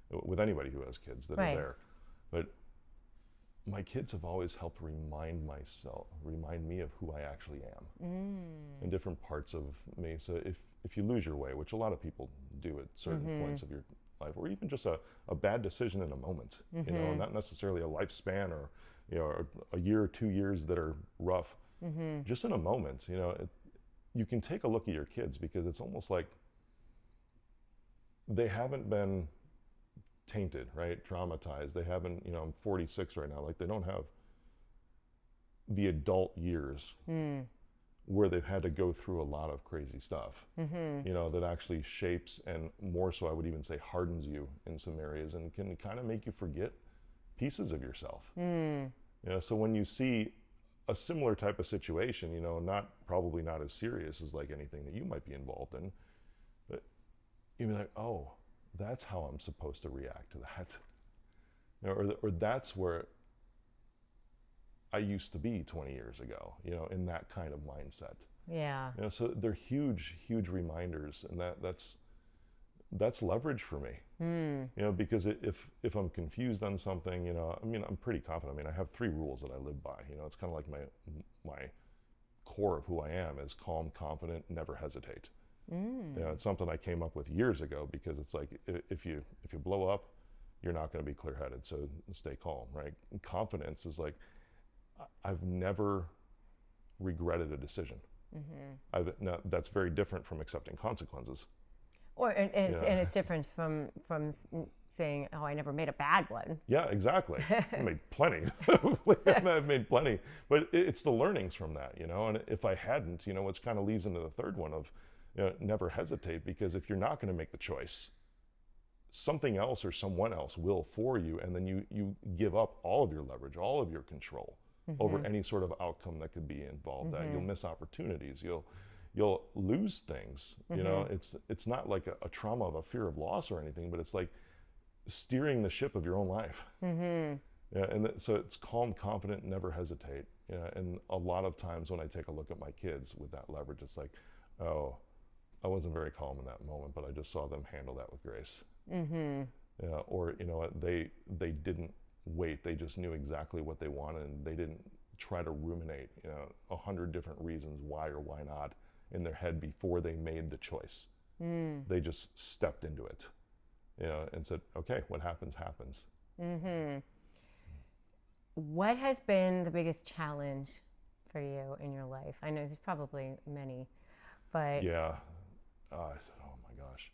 With anybody who has kids that Right. are there, but my kids have always helped remind me of who I actually am in different parts of me. So if you lose your way, which a lot of people do at certain points of your life, or even just a bad decision in a moment, you know, not necessarily a lifespan, or, you know, a year or 2 years that are rough, just in a moment, you know, you can take a look at your kids, because it's almost like they haven't been tainted, right? Traumatized. They haven't, you know, I'm 46 right now. Like, they don't have the adult years where they've had to go through a lot of crazy stuff, you know, that actually shapes, and more so, I would even say, hardens you in some areas, and can kind of make you forget pieces of yourself. You know, so when you see a similar type of situation, you know, probably not as serious as like anything that you might be involved in, but you'd be like, oh, that's how I'm supposed to react to that. You know, or that's where I used to be 20 years ago, you know, in that kind of mindset. Yeah. You know, so they're huge reminders, and that's leverage for me. You know, because if I'm confused on something, you know, I mean, I'm pretty confident. I mean, I have 3 rules that I live by. You know, it's kind of like my core of who I am is calm, confident, never hesitate. You know, it's something I came up with years ago, because it's like, if you blow up, you're not going to be clear-headed. So stay calm, right? And confidence is like, I've never regretted a decision. Now, that's very different from accepting consequences. Or and it's, Yeah. and it's different from saying, "Oh, I never made a bad one." Yeah, exactly. I made plenty. I've made plenty, but it's the learnings from that, you know. And if I hadn't, you know, which kind of leads into the third one of, you know, never hesitate, because if you're not going to make the choice, something else or someone else will for you, and then you give up all of your leverage, all of your control over any sort of outcome that could be involved. That you'll miss opportunities, you'll lose things. You know, it's not like a trauma of a fear of loss or anything, but it's like steering the ship of your own life. Yeah, and so it's calm, confident, never hesitate. Yeah, and a lot of times when I take a look at my kids with that leverage, it's like, oh, I wasn't very calm in that moment, but I just saw them handle that with grace. Mm-hmm. Yeah, or you know what, they didn't wait. They just knew exactly what they wanted, and they didn't try to ruminate, 100 different reasons why or why not in their head before they made the choice. They just stepped into it, and said, okay, what happens, happens. Mm-hmm. What has been the biggest challenge for you in your life? I know there's probably many, but Yeah. Oh my gosh.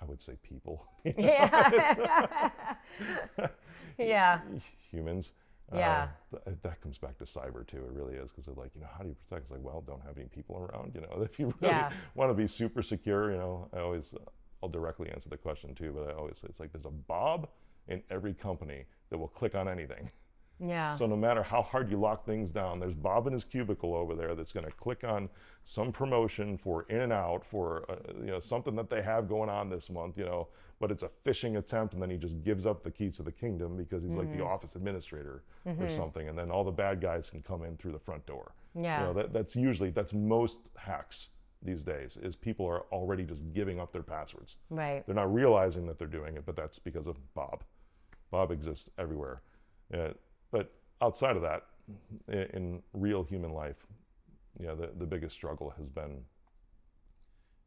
I would say people. yeah. Yeah. Humans. Yeah. That comes back to cyber too. It really is, because they're like, how do you protect? It's like, well, don't have any people around. If you really want to be super secure, I'll directly answer the question too. But I always say, it's like there's a Bob in every company that will click on anything. Yeah. So no matter how hard you lock things down, there's Bob in his cubicle over there that's going to click on some promotion for in and out for something that they have going on this month, but it's a phishing attempt, and then he just gives up the keys to the kingdom because he's like the office administrator or something, and then all the bad guys can come in through the front door. Yeah. That's most hacks these days, is people are already just giving up their passwords. Right. They're not realizing that they're doing it, but that's because of Bob. Bob exists everywhere. But outside of that, in real human life, the biggest struggle has been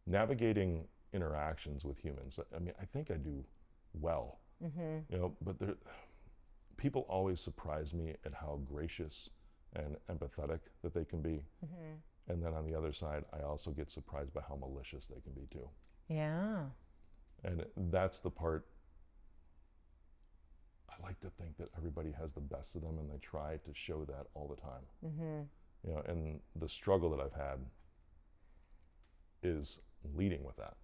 navigating interactions with humans. I mean, I think I do well, but people always surprise me at how gracious and empathetic that they can be. And then on the other side, I also get surprised by how malicious they can be too. Yeah. And that's the part. I like to think that everybody has the best of them, and they try to show that all the time. And the struggle that I've had is leading with that.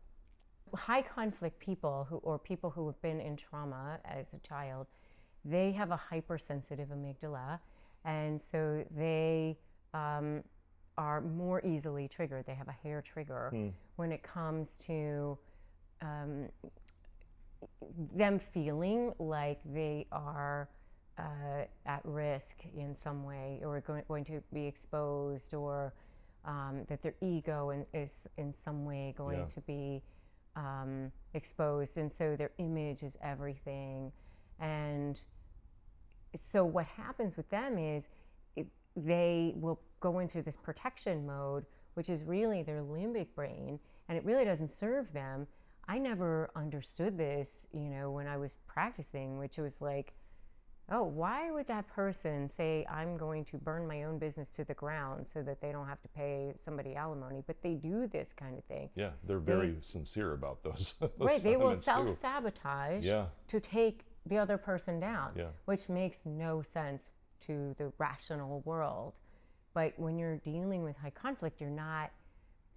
High conflict people people who have been in trauma as a child, they have a hypersensitive amygdala, and so they are more easily triggered. They have a hair trigger when it comes to them feeling like they are at risk in some way, or going to be exposed, or that their ego is in some way going to be exposed, and so their image is everything. And so what happens with them is they will go into this protection mode, which is really their limbic brain, and it really doesn't serve them. I never understood this, when I was practicing, which was like, oh, why would that person say, I'm going to burn my own business to the ground so that they don't have to pay somebody alimony? But they do this kind of thing. Yeah, they're very sincere about those right, they will sentiments self-sabotage to take the other person down, which makes no sense to the rational world. But when you're dealing with high conflict, you're not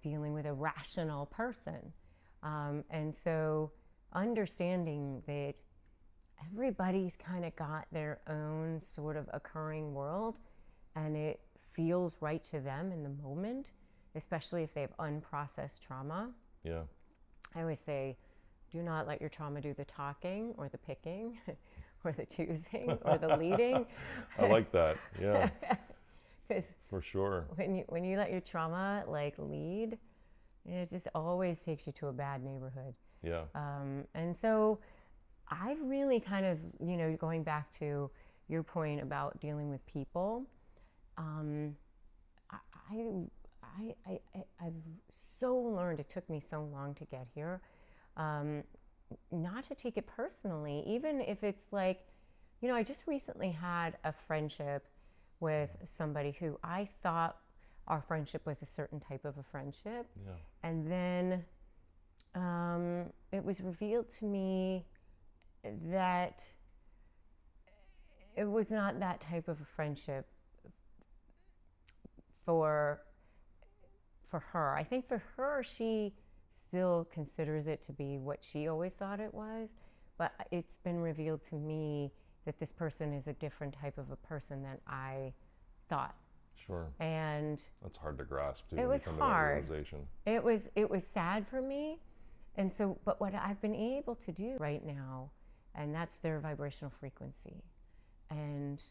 dealing with a rational person. And so understanding that everybody's kind of got their own sort of occurring world, and it feels right to them in the moment, especially if they have unprocessed trauma. Yeah. I always say, do not let your trauma do the talking or the picking or the choosing or the leading. I like that. Yeah. Because for sure, when you let your trauma lead, it just always takes you to a bad neighborhood. Yeah. And so I've really kind of, going back to your point about dealing with people, I've so learned, it took me so long to get here, not to take it personally, even if it's like, I just recently had a friendship with somebody who I thought our friendship was a certain type of a friendship. Yeah. And then it was revealed to me that it was not that type of a friendship for her. I think for her, she still considers it to be what she always thought it was, but it's been revealed to me that this person is a different type of a person than I thought. Sure. And that's hard to grasp too. It was hard. It was sad for me. And so, but what I've been able to do right now and that's their vibrational frequency. And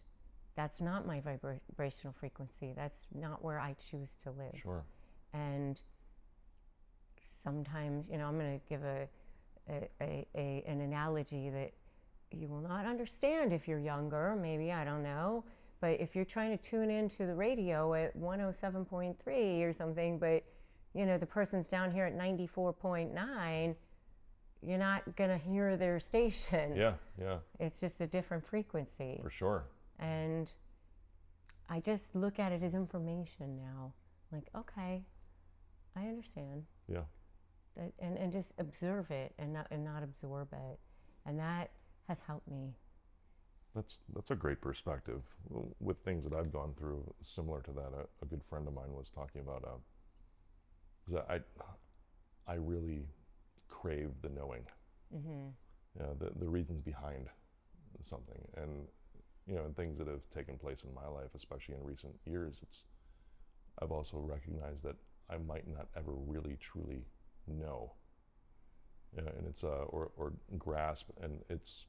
that's not my vibrational frequency. That's not where I choose to live. Sure. And sometimes, I'm going to give an analogy that you will not understand if you're younger, maybe, I don't know. But if you're trying to tune into the radio at 107.3 or something, but the person's down here at 94.9, you're not going to hear their station. Yeah. It's just a different frequency. For sure. And I just look at it as information now. Like, okay, I understand. Yeah. And just observe it and not absorb it. And that has helped me. That's a great perspective. With things that I've gone through, similar to that, a good friend of mine was talking about, I really crave the knowing, the reasons behind something, and and things that have taken place in my life, especially in recent years. I've also recognized that I might not ever really truly know, and it's or grasp, and it's.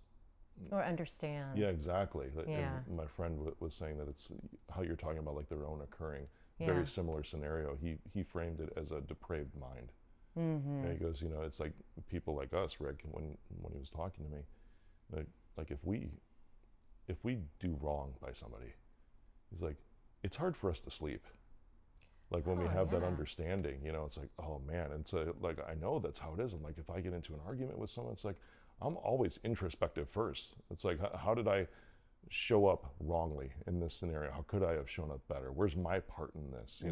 Or understand. Yeah, exactly. Yeah. And my friend was saying that it's how you're talking about, like, their own occurring. Yeah. Very similar scenario. He framed it as a depraved mind. And he goes, it's like people like us, Rick, when he was talking to me, like if we do wrong by somebody, he's like, it's hard for us to sleep. Like when we have that understanding, it's like, oh man. And so like, I know that's how it is. And like, if I get into an argument with someone, it's like, I'm always introspective first. It's like, how did I show up wrongly in this scenario? How could I have shown up better? Where's my part in this?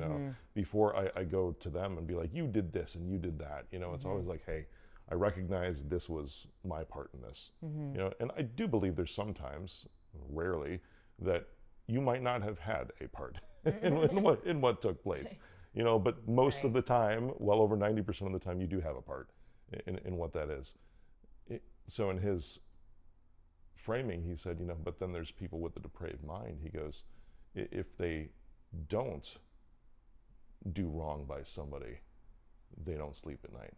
Before I go to them and be like, you did this and you did that. It's always like, hey, I recognize this was my part in this. And I do believe there's sometimes, rarely, that you might not have had a part in what took place. But most of the time, well over 90% of the time, you do have a part in what that is. So in his framing, he said, but then there's people with the depraved mind. He goes, if they don't do wrong by somebody, they don't sleep at night.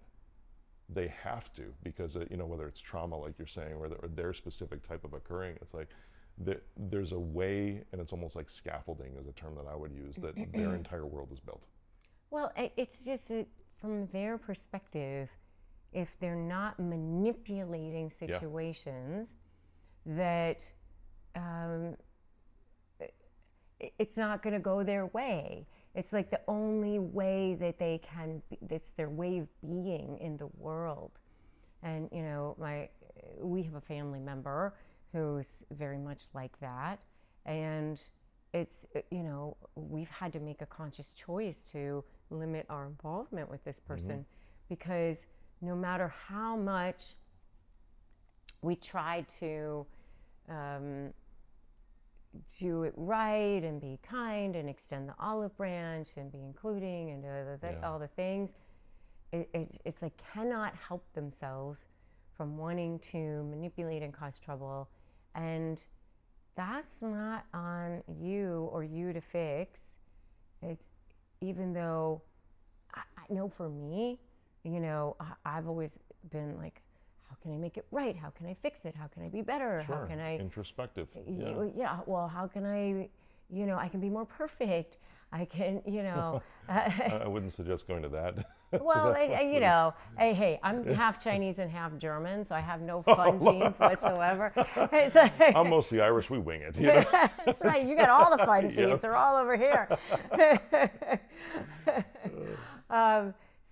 They have to, because whether it's trauma, like you're saying, or their specific type of occurring, it's like there's a way, and it's almost like scaffolding is a term that I would use, that their entire world is built. Well, it's just that from their perspective, if they're not manipulating situations, that it's not going to go their way. It's like the only way that they can be, that's their way of being in the world. And we have a family member who's very much like that, and it's we've had to make a conscious choice to limit our involvement with this person, because no matter how much we try to do it right and be kind and extend the olive branch and be including and all the things, it's like cannot help themselves from wanting to manipulate and cause trouble. And that's not on you or you to fix. It's, even though I know for me, I've always been like, how can I make it right? How can I fix it? How can I be better? Sure. How can I... Introspective. Yeah. Well, how can I, I can be more perfect. I can, I wouldn't suggest going to that. Well, hey, I'm half Chinese and half German, so I have no fun genes whatsoever. I'm mostly Irish. We wing it. That's right. You got all the fun genes. They're all over here.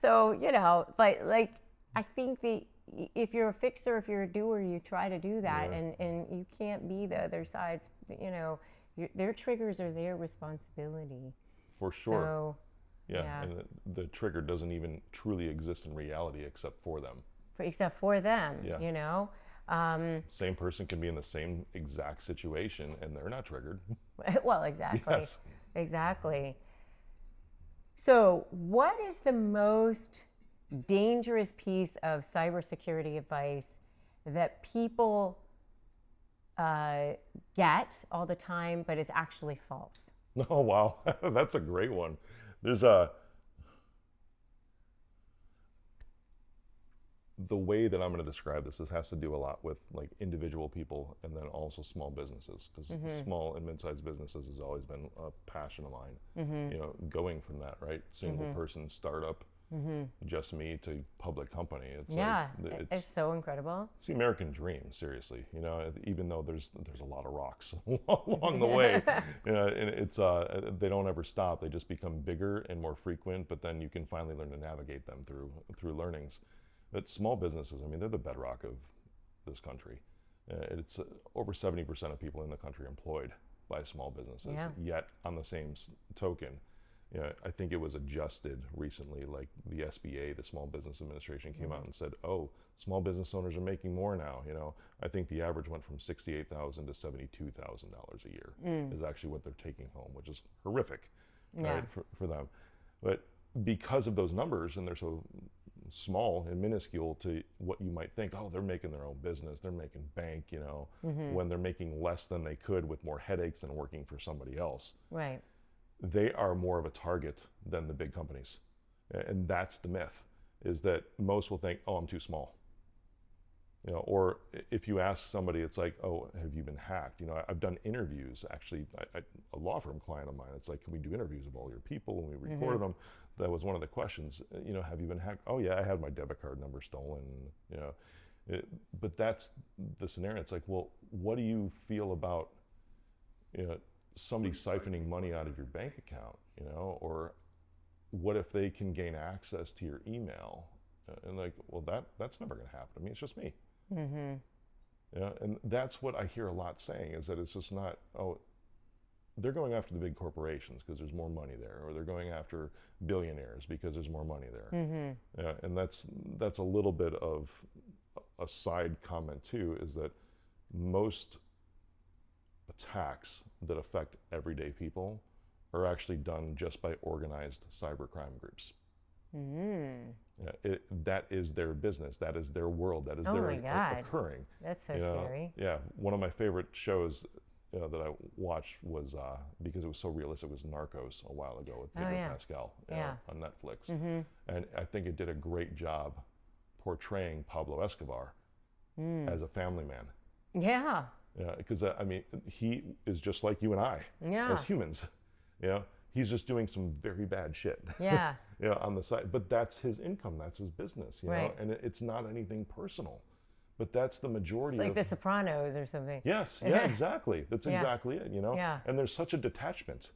So, like I think if you're a fixer, if you're a doer, you try to do that, and you can't be the other side's, their triggers are their responsibility. For sure. So, and the trigger doesn't even truly exist in reality except for them. Except for them, Same person can be in the same exact situation and they're not triggered. Well, exactly. Yes. Exactly. So, what is the most dangerous piece of cybersecurity advice that people get all the time, but is actually false? Oh, wow. That's a great one. the way that I'm going to describe this has to do a lot with like individual people and then also small businesses, because small and mid-sized businesses has always been a passion of mine. You know, going from that, right, single person startup, just me, to public company. It's Yeah, like, it's so incredible. it's the American dream, seriously. You know, even though there's a lot of rocks along the way, you know, and it's they don't ever stop. They just become bigger and more frequent. But then you can finally learn to navigate them through learnings. But small businesses, I mean, they're the bedrock of this country. It's over 70% of people in the country employed by small businesses. Yeah. Yet, on the same token, you know, I think it was adjusted recently, like the SBA, the Small Business Administration, came out and said, oh, small business owners are making more now. You know, I think the average went from $68,000 to $72,000 a year is actually what they're taking home, which is horrific, right, for them. But because of those numbers, and they're so small and minuscule to what you might think, oh, they're making their own business, they're making bank, you know, when they're making less than they could with more headaches than working for somebody else. Right. They are more of a target than the big companies. And that's the myth, is that most will think, oh, I'm too small. You know, or if you ask somebody, it's like, oh, have you been hacked? You know, I've done interviews, actually, a law firm client of mine, it's like, can we do interviews of all your people? And we recorded them. That was one of the questions, you know, have you been hacked? Oh yeah, I had my debit card number stolen, you know. But that's the scenario. It's like, well, what do you feel about, you know, somebody siphoning money out of your bank account, you know, or what if they can gain access to your email? And like, well, that's never going to happen to me. It's just me. You know, and that's what I hear a lot saying, is that it's just not, oh, they're going after the big corporations because there's more money there, or they're going after billionaires because there's more money there. And that's a little bit of a side comment too, is that most attacks that affect everyday people are actually done just by organized cybercrime groups. That is their business. That is their world. That is their occurring. That's so you know? scary. Yeah, one of my favorite shows that I watched was, because it was so realistic, it was Narcos a while ago with Pedro Pascal on Netflix. And I think it did a great job portraying Pablo Escobar as a family man. Yeah. Because I mean, he is just like you and I as humans. You know, he's just doing some very bad shit. Yeah. You know, on the side, but that's his income, that's his business. You know, and it's not anything personal. But that's the majority. It's like The Sopranos or something. Yes, yeah, exactly. That's exactly it, you know? Yeah. And there's such a detachment.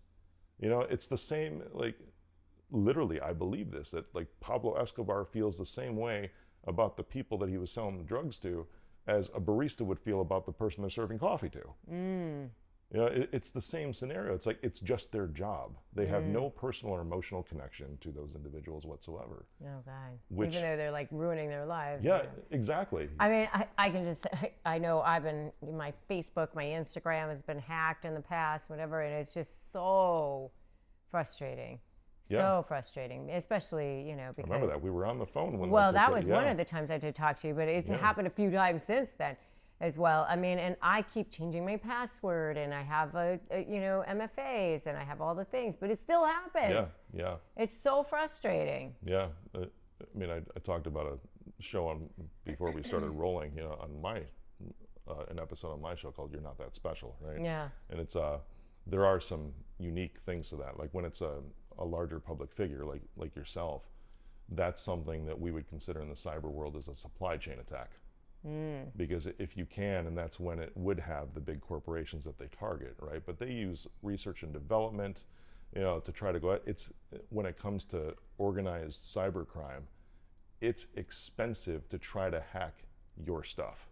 You know, it's the same, like, literally, I believe this, that like Pablo Escobar feels the same way about the people that he was selling the drugs to as a barista would feel about the person they're serving coffee to. You know, it's the same scenario. It's like, it's just their job. They have no personal or emotional connection to those individuals whatsoever. Oh God. Which, even though they're like ruining their lives. Yeah, exactly. I mean, I can just, I know I've been, my Facebook, my Instagram has been hacked in the past, whatever, and it's just so frustrating. So frustrating, especially, you know, because. I remember that. We were on the phone when well, that was one of the times I did talk to you, but it's happened a few times since then as well. I mean, and I keep changing my password, and I have you know, MFAs, and I have all the things, but it still happens. Yeah. It's so frustrating. Yeah. I mean, I talked about a show on before we started rolling, you know, on my an episode on my show called "You're Not That Special," right? Yeah. And it's there are some unique things to that. Like when it's a larger public figure like yourself, that's something that we would consider in the cyber world as a supply chain attack. Because if you can, and that's when it would have the big corporations that they target, right? But they use research and development, you know, to try to go. It's when it comes to organized cybercrime, it's expensive to try to hack your stuff.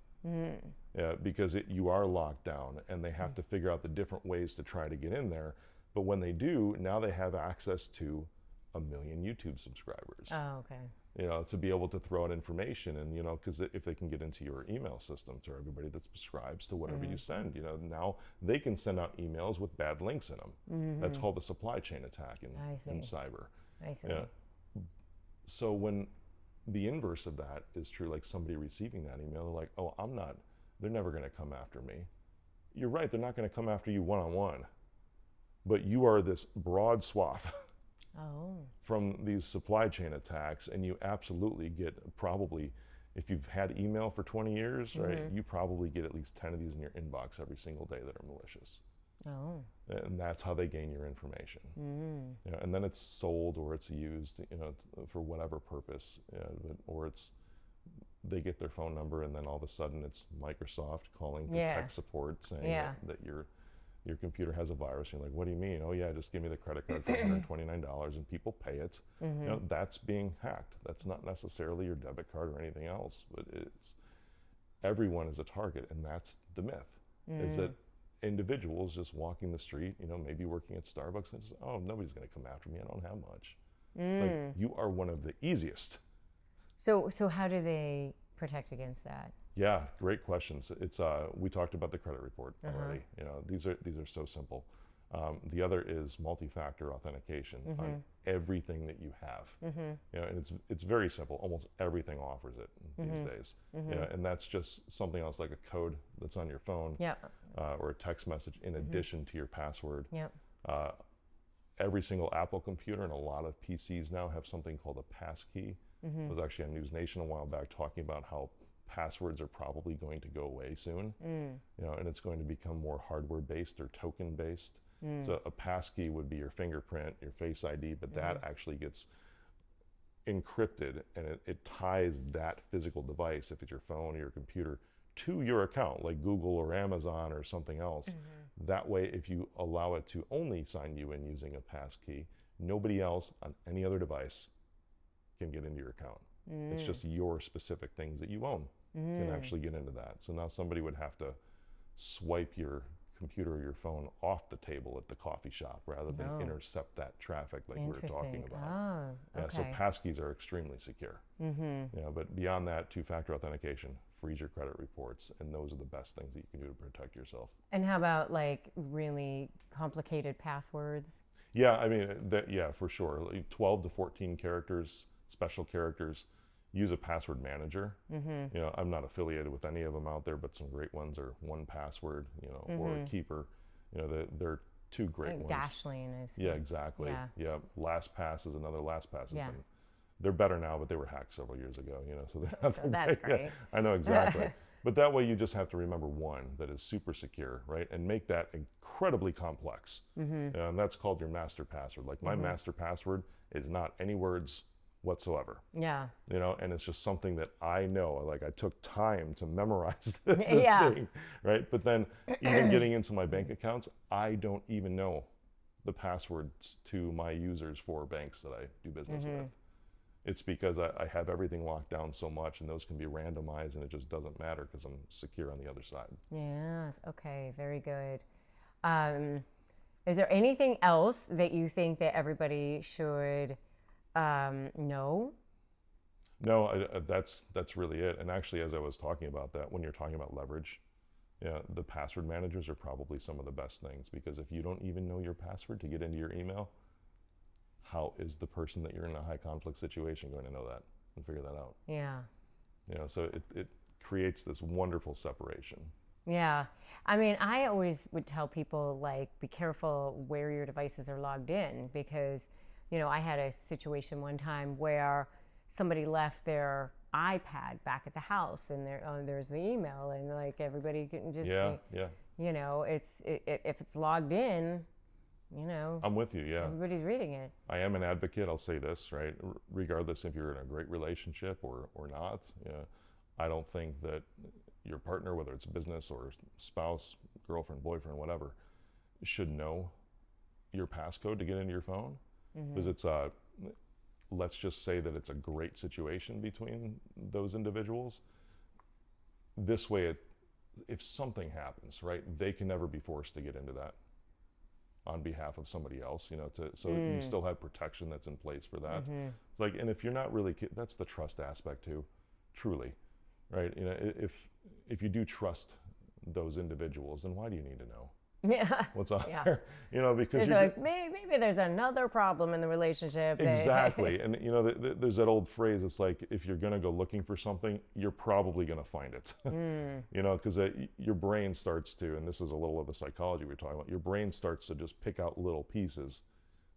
Because you are locked down, and they have to figure out the different ways to try to get in there. But when they do, now they have access to 1 million YouTube subscribers. Oh, okay. You know, to be able to throw out information, and, you know, because if they can get into your email system, to everybody that subscribes to whatever you send, you know, now they can send out emails with bad links in them. That's called the supply chain attack in cyber. I see. So when the inverse of that is true, like somebody receiving that email, they're like, oh, they're never going to come after me. You're right, they're not going to come after you one-on-one, but you are this broad swath from these supply chain attacks, and you absolutely get probably if you've had email for 20 years, right, you probably get at least 10 of these in your inbox every single day that are malicious. Oh. And that's how they gain your information. You know, and then it's sold or it's used, you know, for whatever purpose, you know, or it's they get their phone number and then all of a sudden it's Microsoft calling for tech support saying that your computer has a virus. You're like, what do you mean? Oh yeah, just give me the credit card for $129 and people pay it. You know, that's being hacked. That's not necessarily your debit card or anything else, but it's everyone is a target, and that's the myth. Is that individuals just walking the street, you know, maybe working at Starbucks and just, oh, nobody's going to come after me. I don't have much. Like, you are one of the easiest. So how do they protect against that? Yeah, great questions. It's we talked about the credit report already. You know, these are so simple. The other is multi-factor authentication on everything that you have. You know, and it's very simple. Almost everything offers it these days. You know, and that's just something else like a code that's on your phone or a text message in addition to your password. Every single Apple computer and a lot of PCs now have something called a passkey. I was actually on News Nation a while back talking about how passwords are probably going to go away soon. You know, and it's going to become more hardware based or token based. So a passkey would be your fingerprint, your Face ID, but that actually gets encrypted and it ties that physical device, if it's your phone or your computer, to your account, like Google or Amazon or something else. That way, if you allow it to only sign you in using a passkey, nobody else on any other device can get into your account. It's just your specific things that you own can actually get into that. So now somebody would have to swipe your computer or your phone off the table at the coffee shop rather than intercept that traffic like we were talking about. So passkeys are extremely secure. You know, but beyond that, two-factor authentication frees your credit reports, and those are the best things that you can do to protect yourself. And how about like really complicated passwords? Yeah, I mean, yeah, for sure. Like 12 to 14 characters, special characters. Use a password manager. You know, I'm not affiliated with any of them out there, but some great ones are 1Password, you know, or Keeper. You know, they're two great ones. Dashlane is. Yeah, exactly. Yeah. LastPass is another. LastPass has been, they're better now, but they were hacked several years ago, you know, so they're not so that's great. Yeah, I know exactly. But that way you just have to remember one that is super secure, right? And make that incredibly complex. And that's called your master password. Like my master password is not any words whatsoever. Yeah. You know, and it's just something that I know, like I took time to memorize this thing, right? But then even getting into my bank accounts, I don't even know the passwords to my users for banks that I do business with. It's because I have everything locked down so much, and those can be randomized, and it just doesn't matter because I'm secure on the other side. Yes. Okay. Very good. Is there anything else that you think that everybody should know? No, that's really it. And actually, as I was talking about that, when you're talking about leverage, yeah, the password managers are probably some of the best things, because if you don't even know your password to get into your email, how is the person that you're in a high conflict situation going to know that and figure that out? Yeah. You know, so it creates this wonderful separation. Yeah. I mean, I always would tell people, like, be careful where your devices are logged in, because, you know, I had a situation one time where somebody left their iPad back at the house, and there's the email, and like everybody can just, you know, if it's logged in, you know, I'm with you. Yeah, everybody's reading it. I am an advocate. I'll say this, right? Regardless if you're in a great relationship or not, you know, I don't think that your partner, whether it's business or spouse, girlfriend, boyfriend, whatever, should know your passcode to get into your phone, because it's let's just say that it's a great situation between those individuals. This way, if something happens, right, they can never be forced to get into that on behalf of somebody else, you know, so you still have protection that's in place for that. It's like, and if you're not really, that's the trust aspect too, truly, right? You know, if you do trust those individuals, then why do you need to know? Yeah. What's on there? You know, because like, maybe there's another problem in the relationship. Exactly. And you know, there's that old phrase. It's like, if you're going to go looking for something, you're probably going to find it. You know, because your brain starts to, and this is a little of the psychology we're talking about, your brain starts to just pick out little pieces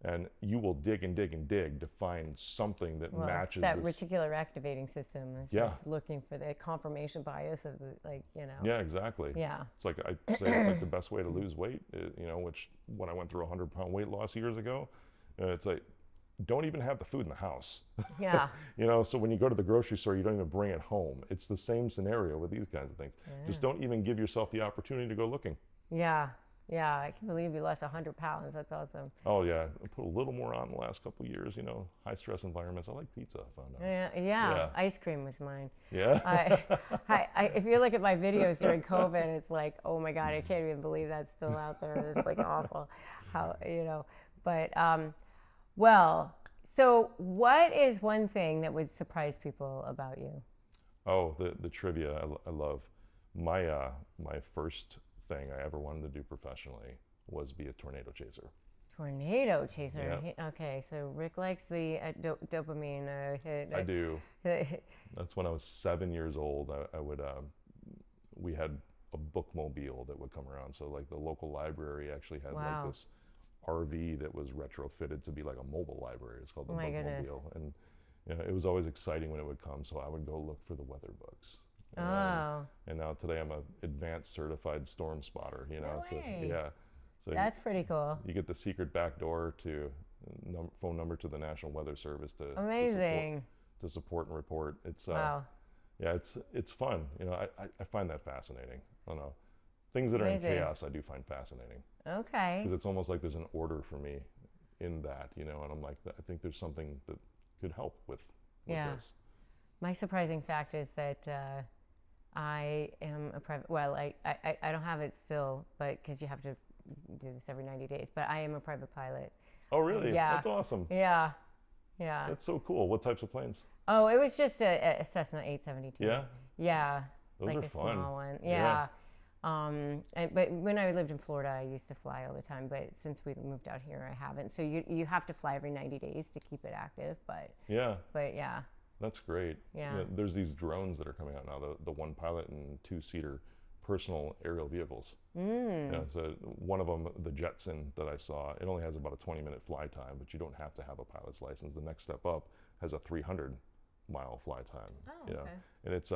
And you will dig and dig and dig to find something that Well, it's matches that this. reticular activating system. It's Yeah. just looking for the confirmation bias of the, like, Yeah, exactly. Yeah. It's like I say, it's like the best way to lose weight. Which when I went through a 100-pound weight loss years ago, it's like, don't even have the food in the house. Yeah. So when you go to the grocery store, you don't even bring it home. It's the same scenario with these kinds of things. Just don't even give yourself the opportunity to go looking. Yeah. Yeah. I can't believe you lost 100 pounds. That's awesome. Oh yeah, I put a little more on the last couple of years. High stress environments. I like pizza. I found out. Yeah. Ice cream was mine. Yeah. If you look at my videos during COVID, it's like, oh my God, I can't even believe that's still out there. It's like awful. But well, so what is one thing that would surprise people about you? Oh, the trivia. I love my first thing I ever wanted to do professionally was be a tornado chaser. Tornado chaser. Yeah. Okay, so Rick likes the dopamine hit. I do. That's when I was 7 years old. I would we had a bookmobile that would come around. So like the local library actually had Wow. like this RV that was retrofitted to be like a mobile library. It's called the Oh my bookmobile, goodness. and it was always exciting when it would come. So I would go look for the weather books. Oh, And now today I'm an advanced certified storm spotter. No So way. yeah. So that's pretty cool. you get the secret back door to phone number to the National Weather Service to Amazing. to support and report. It's Wow. yeah, it's fun. I find that fascinating. I don't know, things that are in Amazing. chaos I do find fascinating Okay. because it's almost like there's an order for me in that, and I'm like, I think there's something that could help with Yeah. this. My surprising fact is that I am a private. Well, I don't have it still, but because you have to do this every 90 days. But I am a private pilot. Oh really? Yeah. That's awesome. Yeah. Yeah. That's so cool. What types of planes? Oh, it was just a Cessna 872. Yeah. Yeah. Those like are a fun. small one. Yeah. Yeah. But when I lived in Florida, I used to fly all the time. But since we moved out here, I haven't. So you have to fly every 90 days to keep it active. But Yeah. yeah. That's great. Yeah. There's these drones that are coming out now, the one pilot and two-seater personal aerial vehicles. So one of them, the Jetson that I saw, it only has about a 20-minute fly time, but you don't have to have a pilot's license. The next step up has a 300-mile fly time. Oh, okay. And it's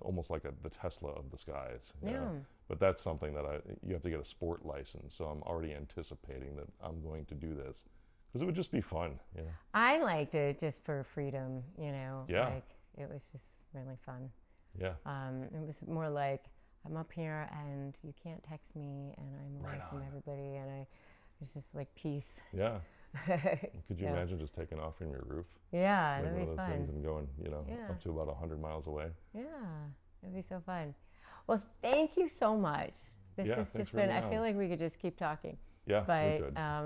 almost like the Tesla of the skies. Yeah. But that's something that you have to get a sport license. So I'm already anticipating that I'm going to do this. Because it would just be fun, I liked it just for freedom, Yeah. Like it was just really fun. Yeah. It was more like I'm up here and you can't text me and I'm away Right from on. everybody and it was just like peace. Yeah. Could you Yeah. imagine just taking off from your roof? Yeah, Like that'd one be of those fun. things and going, Yeah. up to about 100 miles away. Yeah, it'd be so fun. Well, thank you so much. This Yeah, has thanks just for been, having I me feel on. like we could just keep talking. Yeah, we But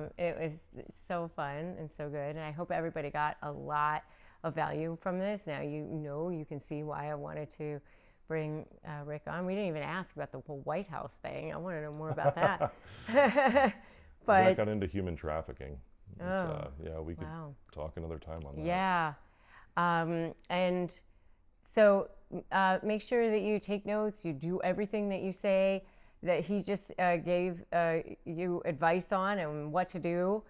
could. it was so fun and so good. And I hope everybody got a lot of value from this. Now you can see why I wanted to bring Rick on. We didn't even ask about the whole White House thing. I want to know more about that. That But got into human trafficking. It's, Oh, yeah, we could wow. talk another time on that. Yeah. And so make sure that you take notes, you do everything that you say, that he just gave you advice on and what to do.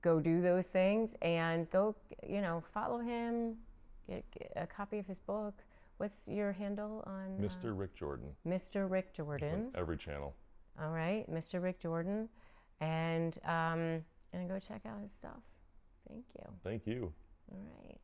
Go do those things and go, follow him, get a copy of his book. What's your handle on? Mr. Rick Jordan. Mr. Rick It's on Jordan. every channel. All right, Mr. Rick Jordan. And go check out his stuff. Thank you. Thank you. All right.